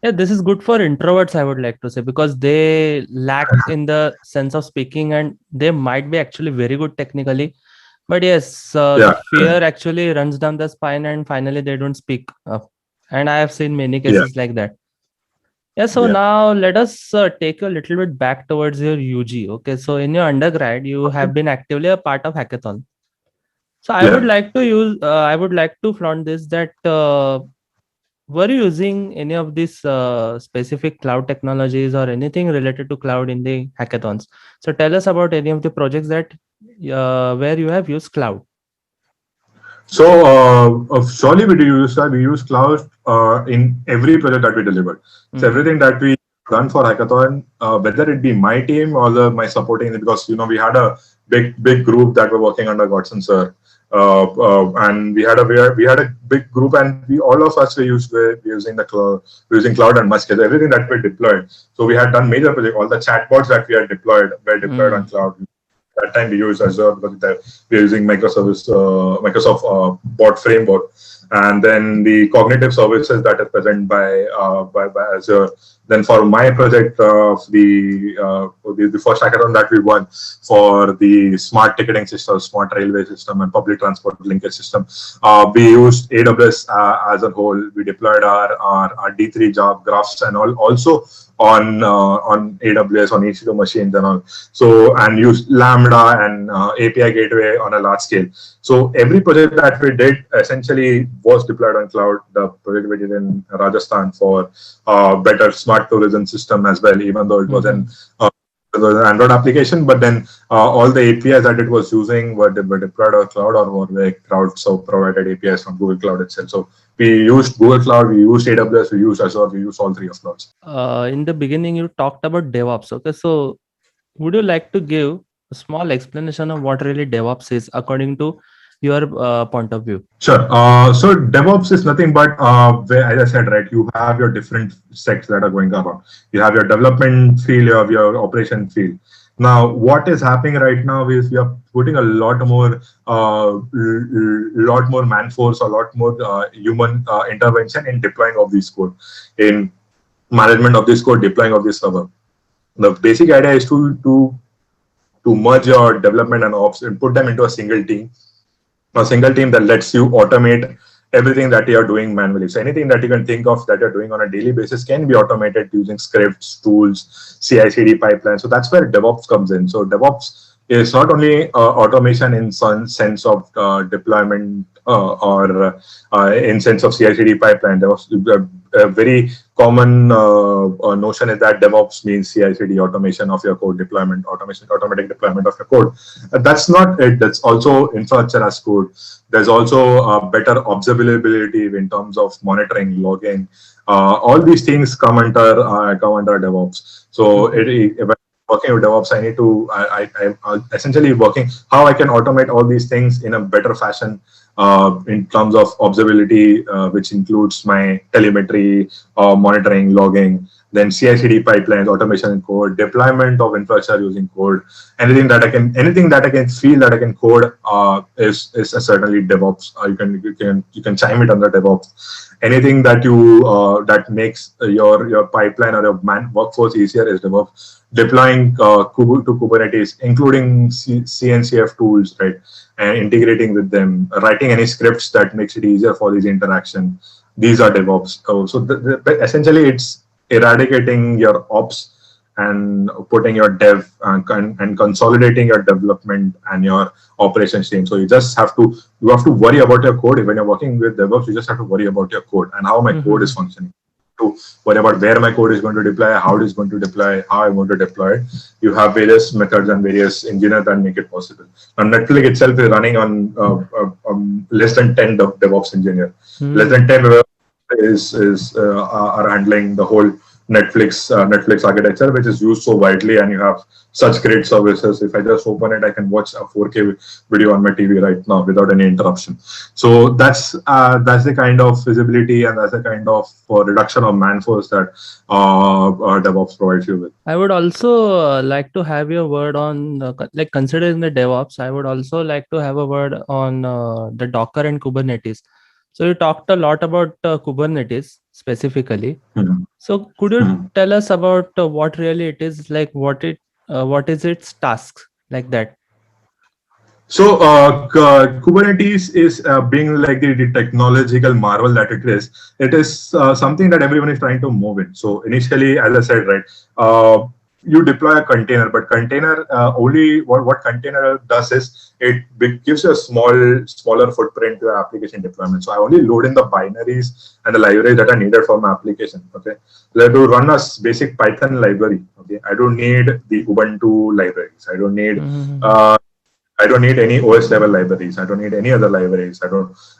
Yeah, this is good for introverts, I would like to say, because they lack in the sense of speaking, and they might be actually very good technically, but yes, the fear actually runs down the spine, and finally they don't speak up. And I have seen many cases like that. Yeah, so now let us take you a little bit back towards your UG. Okay, so in your undergrad, you have been actively a part of hackathon. So I would like to flaunt this, that were you using any of these specific cloud technologies or anything related to cloud in the hackathons? So tell us about any of the projects that where you have used cloud. So surely we use that. We use cloud in every project that we delivered. So everything that we done for hackathon, whether it be my team or my supporting, because we had a big group that were working under Godson sir, and we had a big group, and all of us were using the cloud, using cloud and much case, everything that we deployed. So we had done major project. All the chatbots that we had deployed were deployed on cloud. That time we used Azure, because we're using Microsoft bot framework, and then the cognitive services that are present by Azure. Then for my project, the first hackathon that we won for the smart ticketing system, smart railway system, and public transport linkage system, we used AWS as a whole. We deployed our D3 job graphs and also on AWS, on EC2 machines and all. So, and use Lambda and API gateway on a large scale. So every project that we did essentially was deployed on cloud. The project we did in Rajasthan for better smart tourism system as well, even though it was an Android application, but then all the APIs that it was using were deployed on cloud, or were cloud so provided APIs from Google Cloud itself. So we used Google Cloud, we used AWS, we used Azure, we used all three of those. In the beginning, you talked about DevOps. Okay, so would you like to give a small explanation of what really DevOps is according to your point of view? Sure. So DevOps is nothing but, as I said, right, you have your different sects that are going around. You have your development field, you have your operation field. Now, what is happening right now is we are putting a lot more man force, a lot more human intervention in deploying of this code, in management of this code, deploying of this server. The basic idea is to merge your development and ops and put them into a single team that lets you automate everything that you're doing manually. So anything that you can think of that you're doing on a daily basis can be automated using scripts, tools, CI/CD pipelines. So that's where DevOps comes in. So DevOps is not only automation in some sense of deployment or in sense of CI/CD pipeline. There was a very common notion is that DevOps means CI/CD automation of your code deployment, automatic deployment of your code. That's not it. That's also infrastructure as code. There's also better observability in terms of monitoring, logging. All these things come under DevOps. So when working with DevOps, I need to I'm essentially working how I can automate all these things in a better fashion in terms of observability, which includes my telemetry, monitoring, logging, then CI/CD pipelines, automation in code, deployment of infrastructure using code. Anything that I can feel that I can code is certainly DevOps. You can chime it under DevOps. Anything that that makes your pipeline or your workforce easier is DevOps. Deploying to Kubernetes, including CNCF tools, right, and integrating with them, writing any scripts that makes it easier for these interaction. These are DevOps. So essentially, it's eradicating your ops and putting your dev and consolidating your development and your operations team. So you have to worry about your code. When you're working with DevOps, you just have to worry about your code and how my code is functioning. To worry about where my code is going to deploy, how it is going to deploy, how I'm going to deploy it. You have various methods and various engineers that make it possible. Now, Netflix itself is running on less than 10 DevOps engineers. Less than 10 are handling the whole Netflix architecture, which is used so widely, and you have such great services. If I just open it, I can watch a 4K video on my TV right now without any interruption. So that's the kind of visibility and that's the kind of reduction of man force that DevOps provides you with. I would also like to have your word on like considering the DevOps. I would also like to have a word on the Docker and Kubernetes. So you talked a lot about Kubernetes specifically. So could you tell us about what really it is, like what is its tasks, like that? So Kubernetes is being like the technological marvel that it is. It is something that everyone is trying to move in. So initially, as I said, right, you deploy a container, but container only what container does is it gives you a smaller footprint to your application deployment. So I only load in the binaries and the libraries that are needed for my application. Okay, let to run a basic Python library. Okay, I don't need the Ubuntu libraries. I don't need any OS level libraries. I don't need any other libraries.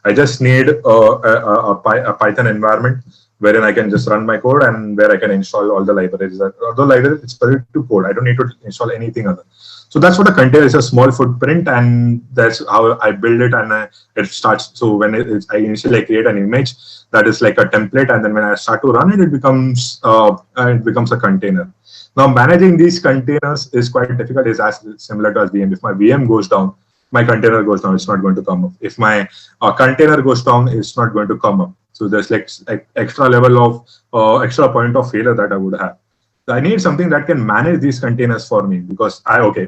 I just need a Python environment wherein I can just run my code and where I can install all the libraries. The libraries, it's ready to code. I don't need to install anything other. So that's what a container is, a small footprint, and that's how I build it. And it starts. So when I initially create an image that is like a template, and then when I start to run it, it becomes a container. Now, managing these containers is quite difficult. It's as similar to as VM. If my VM goes down, my container goes down. It's not going to come up. If my container goes down, it's not going to come up. So there's like extra level of extra point of failure that I would have. So I need something that can manage these containers for me, because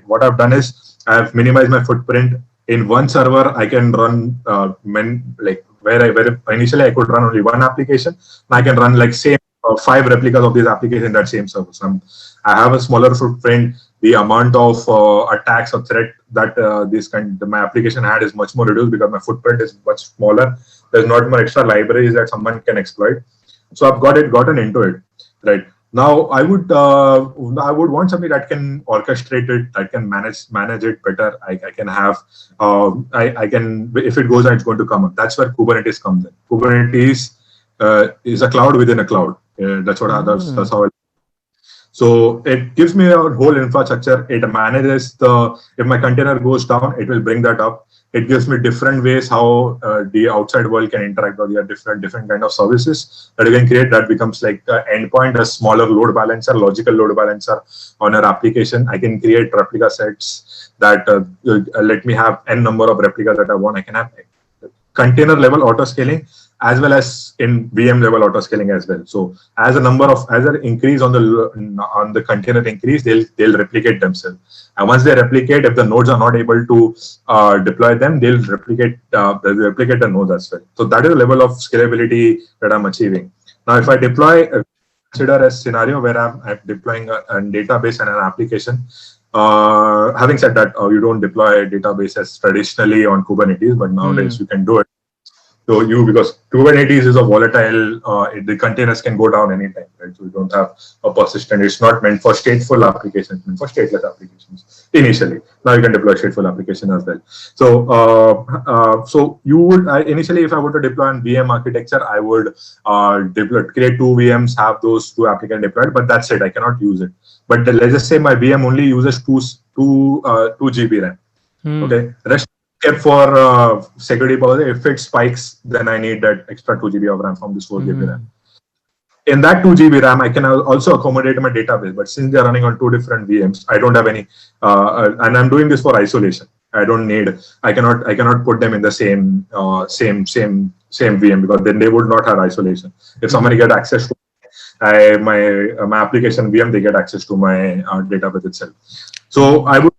what I've done is I've minimized my footprint. In one server, I can run where initially I could run only one application. I can run like same 5 replicas of this application in that same server. So I have a smaller footprint. The amount of attacks or threat that my application had is much more reduced because my footprint is much smaller. There's not more extra libraries that someone can exploit. So I've gotten into it. Right now, I would want something that can orchestrate it, that can manage it better. I can have I can, if it goes, it's going to come up. That's where Kubernetes comes in. Kubernetes is a cloud within a cloud. That's how it. So it gives me a whole infrastructure. It manages if my container goes down, it will bring that up. It gives me different ways how the outside world can interact with the different kind of services that you can create. That becomes like an endpoint, a smaller load balancer, logical load balancer on our application. I can create replica sets that let me have n number of replicas that I want. I can have container level auto scaling as well as in VM level auto scaling as well. So as an increase on the container increase, they'll replicate themselves. And once they replicate, if the nodes are not able to deploy them, they'll replicate the nodes as well. So that is the level of scalability that I'm achieving. Now, if I consider a scenario where I'm deploying a database and an application. Having said that, you don't deploy databases traditionally on Kubernetes, but nowadays you can do it. So because Kubernetes is a volatile, the containers can go down anytime, right? So you don't have a persistent. It's not meant for stateful applications, it's meant for stateless applications initially. Now you can deploy stateful application as well. So you would initially, if I were to deploy an VM architecture, I would create two VMs, have those two applications deployed, but that's it. I cannot use it. But let's just say my VM only uses 2 GB RAM. Okay, rest kept for security purposes. If it spikes, then I need that extra 2 GB of RAM from this 4 GB RAM. In that 2 GB RAM, I can also accommodate my database. But since they're running on 2 different VMs, I don't have any, and I'm doing this for isolation. I cannot put them in the same VM, because then they would not have isolation. If somebody get access to my application VM, they get access to my database itself. So I would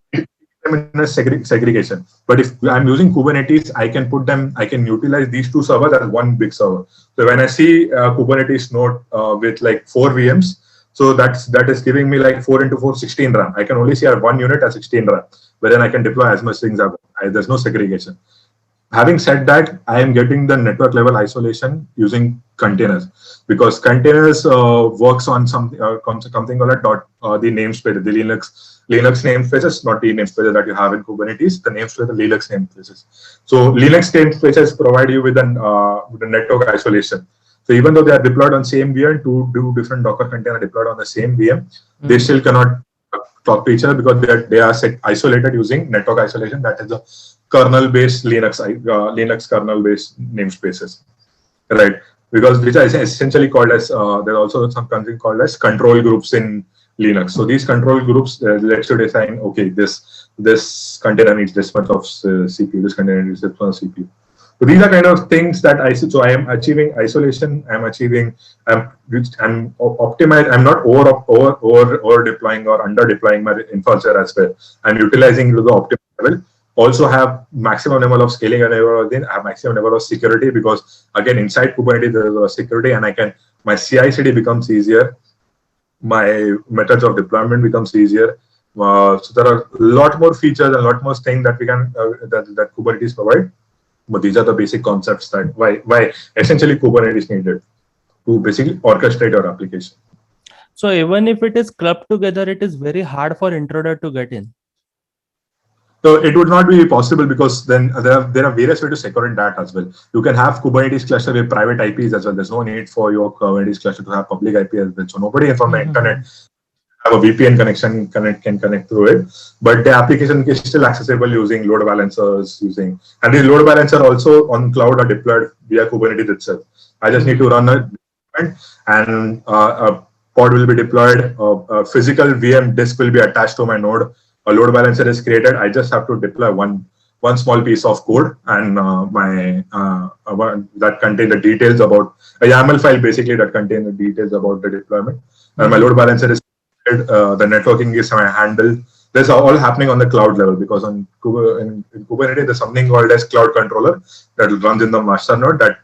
them in a segregation. But if I'm using Kubernetes, I can utilize these two servers as one big server. So when I see Kubernetes node with like 4 VMs, so that is giving me like 4 into 4, 16 RAM. I can only see one unit as 16 RAM, but then I can deploy as much things as there's no segregation. Having said that, I am getting the network level isolation using containers, because containers works on something called the namespace, the Linux namespaces, not the namespaces that you have in Kubernetes, the namespace, the Linux namespaces. So Linux namespaces provide you with a network isolation. So even though they are deployed on same VM, two different Docker containers deployed on the same VM, they still cannot talk to each other, because they are isolated using network isolation. That is the kernel-based Linux kernel-based namespaces, right? Because which are essentially called as there's also something called as control groups in Linux. So these control groups let you define, okay, this container needs this much of CPU, this container needs this much of CPU. So these are kind of things that I am achieving isolation. I'm optimized. I'm not over deploying or under deploying my infrastructure as well. I'm utilizing it to the optimal level. Also have maximum level of scaling and have maximum level of security, because again, inside Kubernetes there is a security, and my CI/CD becomes easier. My methods of deployment becomes easier. So there are a lot more features and a lot more things that we can that Kubernetes provide. But these are the basic concepts that why essentially Kubernetes needed to basically orchestrate your application. So even if it is clubbed together, it is very hard for intruder to get in. So it would not be possible, because then there are various ways to secure that as well. You can have Kubernetes cluster with private IPs as well. There's no need for your Kubernetes cluster to have public IP as well. So nobody from the internet have a VPN connection can connect through it, but the application is still accessible using load balancers. And these load balancers also on cloud are deployed via Kubernetes itself. I just need to run a and a pod will be deployed. A physical VM disk will be attached to my node. A load balancer is created. I just have to deploy one small piece of code, and that contains the details about a YAML file, basically, that contains the details about the deployment. And my load balancer is created, the networking is handled. This is all happening on the cloud level, because in Kubernetes there's something called as cloud controller that runs in the master node that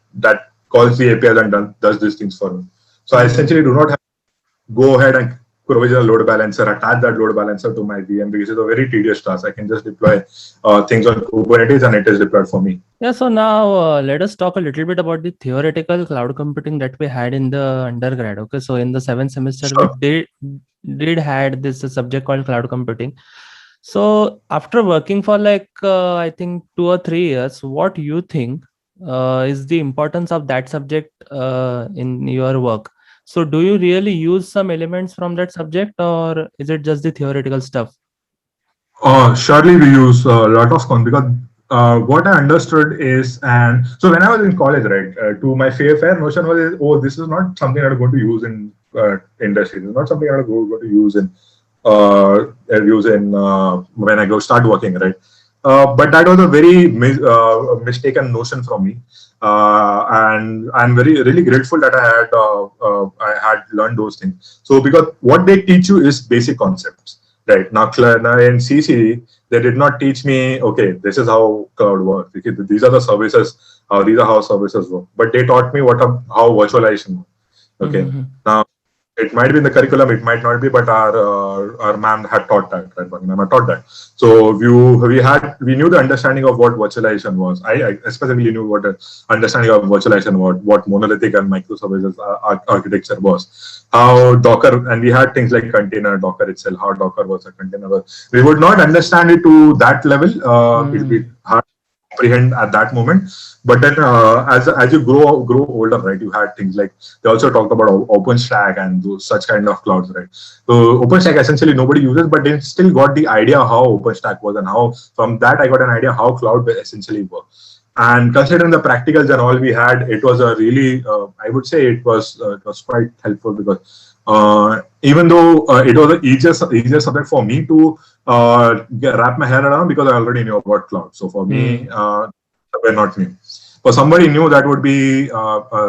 calls the API and does these things for me. So I essentially do not have to go ahead and provision a load balancer, attach that load balancer to my VM, because it's a very tedious task. I can just deploy things on Kubernetes and it is deployed for me. Yeah, so now let us talk a little bit about the theoretical cloud computing that we had in the undergrad. Okay, so in the 7th semester, we did had this subject called cloud computing. So after working for like, I think 2 or 3 years, what you think is the importance of that subject in your work? So do you really use some elements from that subject, or is it just the theoretical stuff? Surely we use a lot of because what I understood is, and so when I was in college, right, to my fair notion was, oh, this is not something I'm going to use in industry. It's not something I'm going to use in when I go start working, right? But that was a very mistaken notion from me, and I'm very really grateful that I had learned those things. So because what they teach you is basic concepts, right? Now in CC they did not teach me, okay, this is how cloud works. Okay, these are the services, these are how services work. But they taught me how virtualization works. Okay, Mm-hmm. now it might be in the curriculum, it might not be, but our ma'am had taught that, right? Ma'am had taught that. So we knew the understanding of what virtualization was. I specifically knew what the understanding of virtualization was, what monolithic and microservices architecture was, how Docker, and we had things like container Docker itself, how Docker was a container. We would not understand it to that level. It hard to comprehend at that moment. But then, as you grow older, right, you had things like they also talked about OpenStack and those such kind of clouds, right? So OpenStack essentially nobody uses, but they still got the idea how OpenStack was, and how from that I got an idea how cloud essentially works. And considering the practicals and all we had, it was a really, I would say it was quite helpful, because even though it was the easier subject for me to wrap my head around, because I already knew about cloud. So for me, were not new. For somebody new, that would be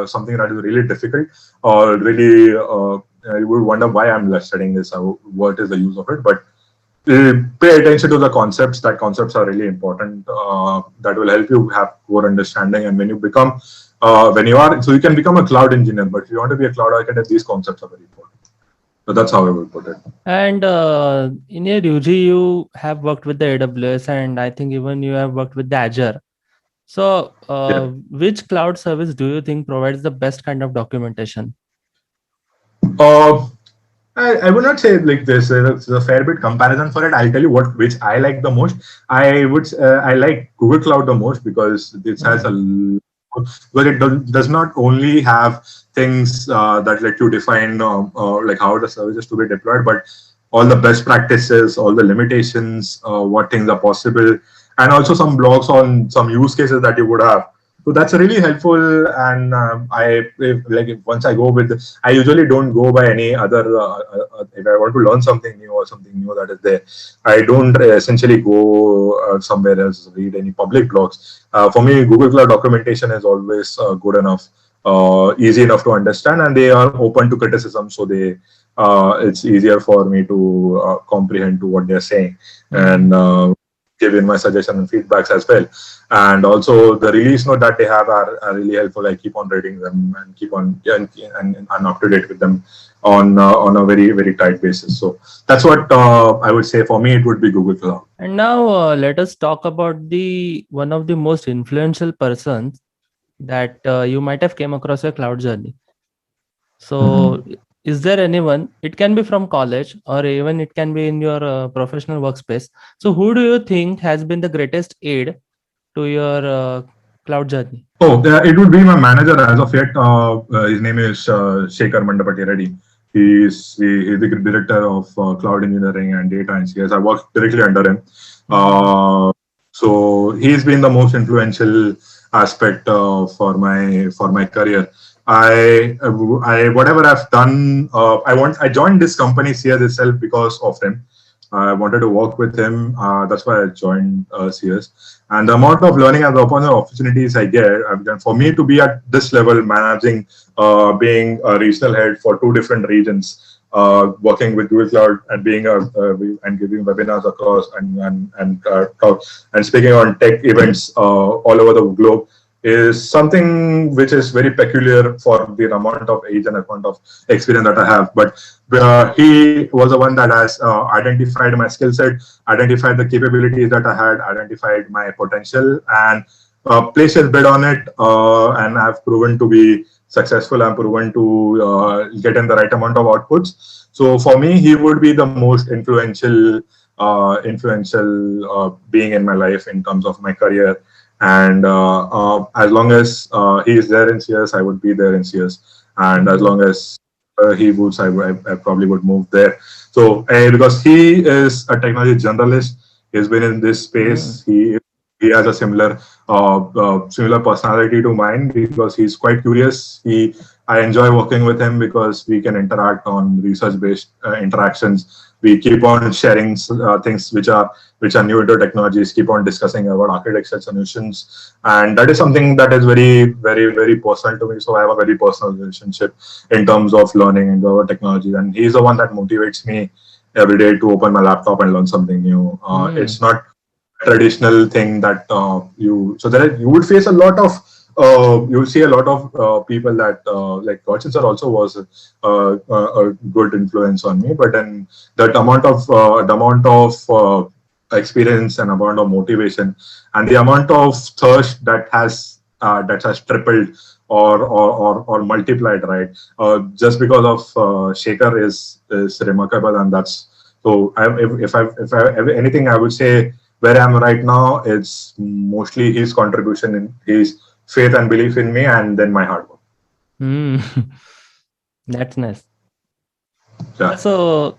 something that is really difficult, or really you would wonder why I'm studying this. What is the use of it? But pay attention to the concepts. That concepts are really important. That will help you have core understanding. And when you are, so you can become a cloud engineer. But if you want to be a cloud architect, these concepts are very important. So that's how I would put it. And in your UG, you have worked with the AWS, and I think even you have worked with the Azure. So, Yeah. which cloud service do you think provides the best kind of documentation? Uh, I would not say like this. It's a fair bit comparison for it. I'll tell you which I like the most. I like Google Cloud the most, because this has because it does not only have things that let you define like how the service is to be deployed, but all the best practices, all the limitations, what things are possible, and also some blogs on some use cases that you would have. So that's really helpful. And once I go with, I usually don't go by any other. If I want to learn something new or something new that is there, I don't essentially go somewhere else, read any public blogs. For me, Google Cloud documentation is always good enough, easy enough to understand, and they are open to criticism. So it's easier for me to comprehend to what they're saying, and give in my suggestions and feedbacks as well. And also the release note that they have are really helpful. I keep on reading them and keep on and up to date with them on a very very tight basis. So that's what I would say. For me, it would be Google Cloud. And now let us talk about the one of the most influential persons that you might have came across your cloud journey. So, is there anyone? It can be from college, or even it can be in your professional workspace. So, who do you think has been the greatest aid to your cloud journey? Oh, it would be my manager as of yet. His name is Shekhar Mandapati Reddy. He's the director of cloud engineering and data and CS. I work directly under him. So he's been the most influential aspect for my career. I whatever I've done, I joined this company CS itself because of him. I wanted to work with him. That's why I joined CS. And the amount of learning and the opportunities I get, for me to be at this level, managing, being a regional head for 2 different regions, working with Google Cloud and and giving webinars across and speaking on tech events all over the globe, is something which is very peculiar for the amount of age and amount of experience that I have. But he was the one that has identified my skill set, identified the capabilities that I had, identified my potential, and placed his bid on it. And I've proven to be successful. I'm proven to get in the right amount of outputs. So for me, he would be the most influential being in my life in terms of my career. And as long as he is there in CS, I would be there in CS. And as long as he moves, I probably would move there. So because he is a technology generalist, he's been in this space. He has a similar personality to mine, because he's quite curious. I enjoy working with him because we can interact on research-based interactions. We keep on sharing things which are new into technologies. Keep on discussing about architecture solutions, and that is something that is very personal to me. So I have a very personal relationship in terms of learning and the technology, and he's the one that motivates me every day to open my laptop and learn something new. It's not traditional thing that you would face a lot of you'll see a lot of people that like Gauchin sir also was a good influence on me, but then the amount of experience and amount of motivation and the amount of thirst that has tripled or multiplied, right? Just because of Shekhar is remarkable, and that's so. If anything, I would say where I am right now, it's mostly his contribution in his faith and belief in me, and then my hard work. That's nice. Yeah. So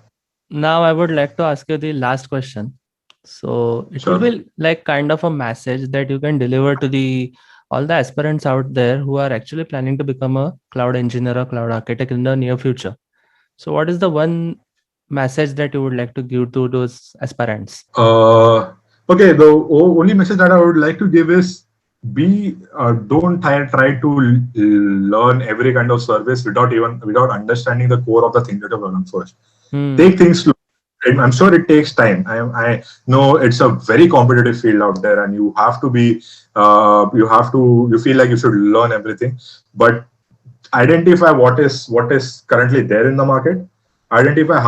now I would like to ask you the last question. So it Sure. will be like kind of a message that you can deliver to all the aspirants out there who are actually planning to become a cloud engineer or cloud architect in the near future. So what is the one message that you would like to give to those aspirants? Okay, the only message that I would like to give is don't try to learn every kind of service without understanding the core of the thing that you're learning first. Take things slow. I'm sure it takes time. I know it's a very competitive field out there, and you have to be you feel like you should learn everything, but identify what is currently there in the market, identify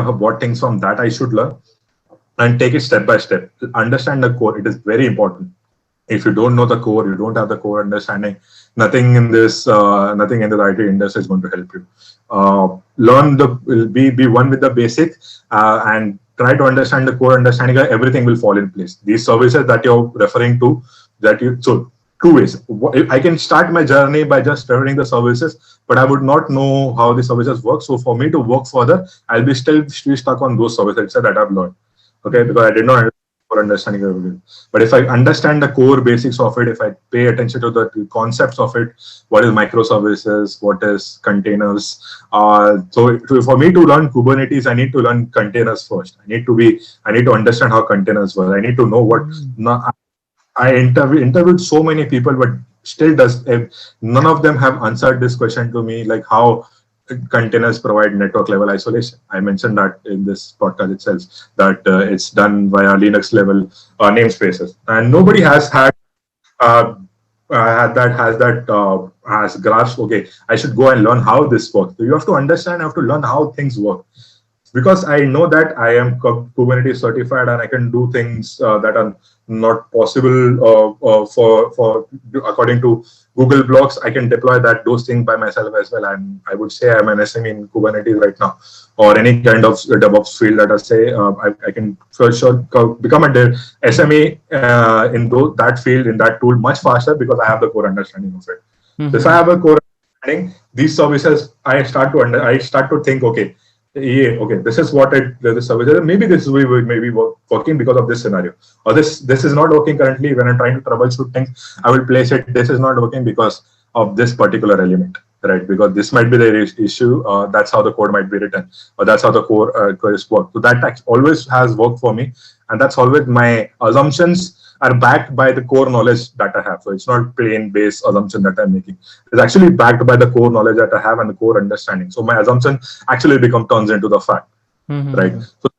what things from that I should learn, and take it step by step. Understand the core. It is very important. If you don't know the core, you don't have the core understanding, nothing in the IT industry is going to help you. Learn be one with the basic, and try to understand the core understanding. Everything will fall in place. These services that you're referring to, so two ways. I can start my journey by just learning the services, but I would not know how the services work. So for me to work further, I'll be still stuck on those services that I've learned. Okay, because I did not understanding everything. But if I understand the core basics of it, if I pay attention to the concepts of it, what is microservices, what is containers. So for me to learn Kubernetes, I need to learn containers first. I need to understand how containers work. I need to know what. I interviewed so many people, but still none of them have answered this question to me, like how containers provide network level isolation. I mentioned that in this podcast itself, that it's done via Linux level namespaces, and nobody has has grasped. Okay, I should go and learn how this works. So you have to understand, you have to learn how things work. Because I know that I am Kubernetes certified and I can do things that are not possible for according to Google Blocks. I can deploy those things by myself as well. And I would say I'm an SME in Kubernetes right now, or any kind of DevOps field that I say I can for sure become a SME in that field, in that tool much faster, because I have the core understanding of it. So if I have a core understanding, these services, I start to think, okay, this is what the service is. Maybe this may be working because of this scenario, or this is not working currently. When I'm trying to troubleshoot things, I will place it. This is not working because of this particular element, right? Because this might be the issue. That's how the code might be written, or that's how the core is work. So that always has worked for me, and that's always my assumptions are backed by the core knowledge that I have. So it's not plain base assumption that I'm making. It's actually backed by the core knowledge that I have and the core understanding. So my assumption actually turns into the fact, right? So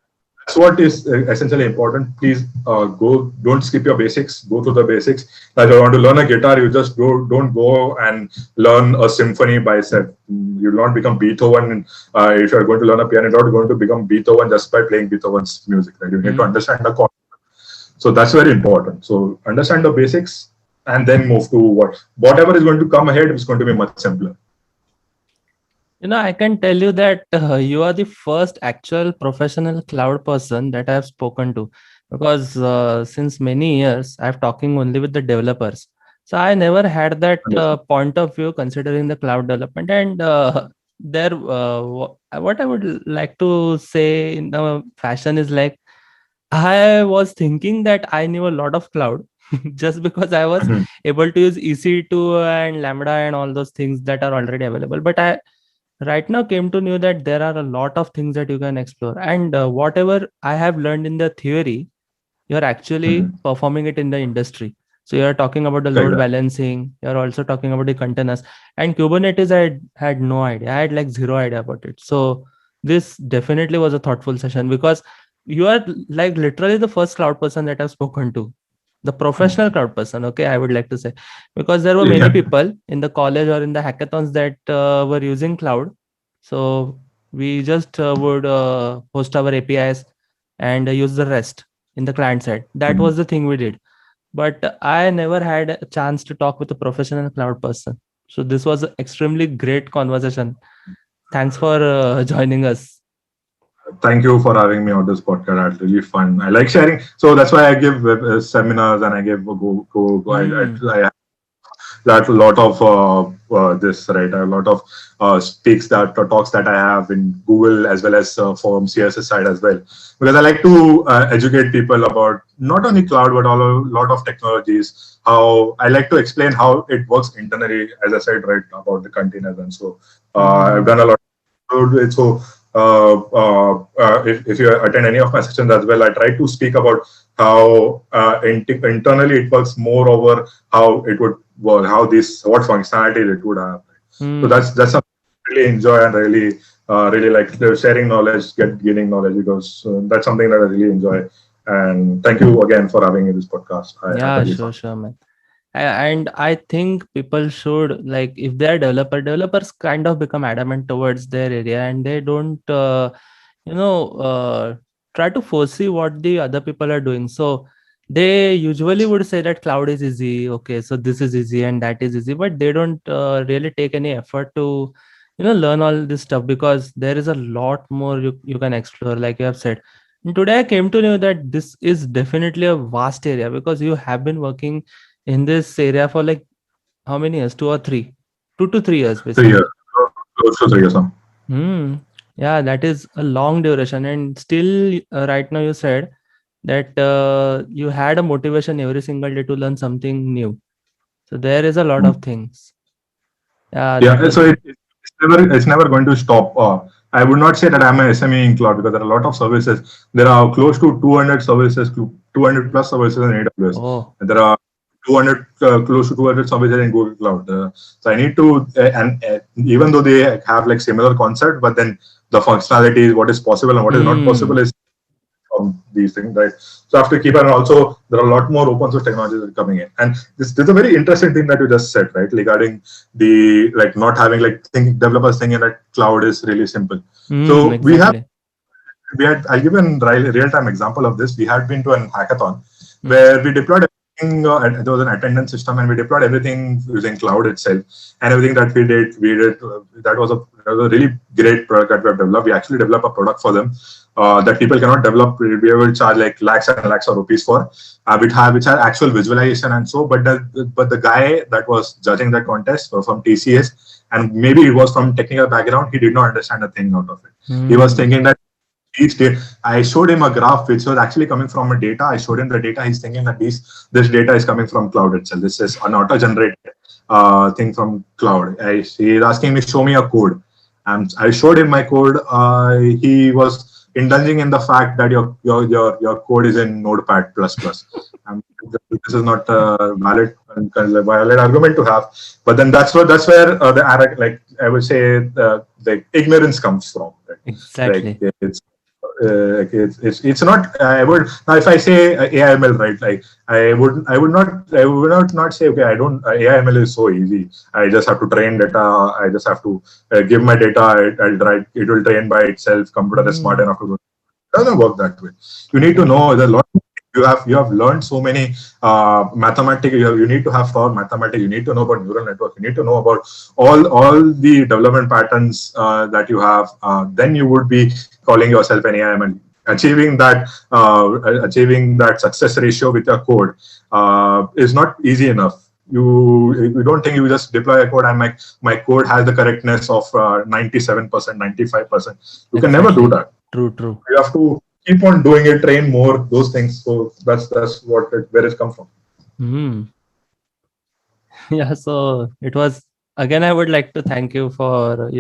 that's what is essentially important. Please don't skip your basics. Go to the basics. Like, I want to learn a guitar, you just don't go and learn a symphony by itself. You will not become Beethoven. If you're going to learn a piano, you're not going to become Beethoven just by playing Beethoven's music, right? You need to understand the concept. So that's very important. So understand the basics and then move to whatever is going to come ahead is going to be much simpler. I can tell you that you are the first actual professional cloud person that I have spoken to, because since many years I've talking only with the developers. So I never had that point of view considering the cloud development. And what I would like to say in the fashion is like, I was thinking that I knew a lot of cloud just because I was able to use EC2 and Lambda and all those things that are already available. But right now came to know that there are a lot of things that you can explore, and whatever I have learned in the theory, you're actually Mhm. performing it in the industry. So you're talking about the load Exactly. balancing, you're also talking about the containers, and Kubernetes. I had no idea, I had like zero idea about it. So this definitely was a thoughtful session, because you are like literally the first cloud person that I've spoken to, the professional cloud person, okay, I would like to say, because there were many Yeah. people in the college or in the hackathons that were using cloud. So we just would host our APIs and use the rest in the client side. That Mhm. was the thing we did. But I never had a chance to talk with a professional cloud person. So this was an extremely great conversation. Thanks for joining us. Thank you for having me on this podcast. It's really fun. I like sharing. So that's why I give seminars and I give go. Hmm. I that a lot of this right a lot of speaks that talks that I have in Google as well as from CSS side as well, because I like to educate people about not only cloud but all a lot of technologies. How I like to explain how it works internally, as I said right about the containers, and so I've Hmm. done a lot. So if you attend any of my sessions as well, I try to speak about how internally it works more over how it would work, how this what functionality it would have. So Hmm. that's something I really enjoy and really like sharing knowledge, gaining knowledge, because that's something that I really enjoy. And thank you again for having me this podcast. I had Yeah, really sure, fun. sure, man. And I think people should, like, if they're developers kind of become adamant towards their area, and they don't you know try to foresee what the other people are doing. So they usually would say that cloud is easy, okay, so this is easy and that is easy, but they don't really take any effort to learn all this stuff, because there is a lot more you can explore, like you have said. And today I came to know that this is definitely a vast area, because you have been working in this area for like how many years? 2 or 3? 2 to 3 years, 3 years, basically. close to 3 years now. Hmm. Yeah, that is a long duration. And still, right now, you said that you had a motivation every single day to learn something new. So there is a lot of things. Yeah, that Yeah, was so good. it's never going to stop. I would not say that I'm a SME in cloud, because there are a lot of services. There are close to 200 services, 200 plus services in AWS, Oh. and there are 200 close to 200 services in Google Cloud. So I need to and even though they have like similar concept, but then the functionality, what is possible and what is not possible, Hmm. is from these things, right? So I have to keep an also there are a lot more open source technologies that are coming in. And this is a very interesting thing that you just said, right? Regarding the like not having like developers thinking that cloud is really simple. Hmm. So Exactly. we had I'll give a real time example of this. We had been to an hackathon Hmm. where we deployed everything. There was an attendance system, and we deployed everything using cloud itself. And everything that we did. That was a really great product that we have developed. We actually developed a product for them that people cannot develop. We will charge like lakhs and lakhs of rupees for, which had actual visualization and so. But the guy that was judging that contest was from TCS, and maybe he was from technical background. He did not understand a thing out of it. He was Hmm. thinking that I showed him a graph which was actually coming from a data. I showed him the data. He's thinking that this data is coming from cloud itself. This is an auto-generated thing from cloud. He's asking me, show me a code. And I showed him my code. He was indulging in the fact that your code is in Notepad plus plus. And this is not a valid argument to have. But then that's where like I would say the ignorance comes from. Right? Like Exactly. it's not. I would now if I say AIML, right, like I would not say, okay, I don't AIML is so easy, I just have to train data, I just have to give my data, I'll write, it will train by itself, computer is smart Hmm. enough to do it. It doesn't work that way. You need to Exactly. know the lot. You have learned so many mathematics. You need to have for mathematics. You need to know about neural network. You need to know about all the development patterns that you have. Then you would be calling yourself an AI, and achieving that success ratio with your code is not easy enough. You don't think you just deploy a code and my code has the correctness of 97%, 95%. You can never do Exactly. that. True, true. You have to keep on doing it, train more, those things. So that's where it's come from. Hmm. Yeah, so it was, again, I would like to thank you for,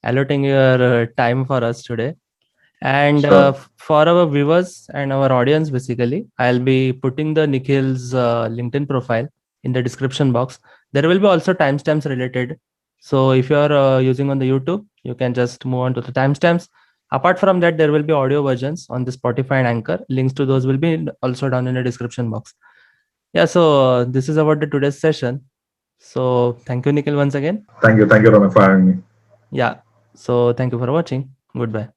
allotting your time for us today. And Sure. for our viewers and our audience, basically, I'll be putting the Nikhil's LinkedIn profile in the description box. There will be also timestamps related. So if you are using on the YouTube, you can just move on to the timestamps. Apart from that, there will be audio versions on the Spotify and Anchor. Links to those will be also down in the description box. Yeah, so this is about the today's session. So thank you, Nikhil, once again. Thank you, Raman, for having me. Yeah. So thank you for watching. Goodbye.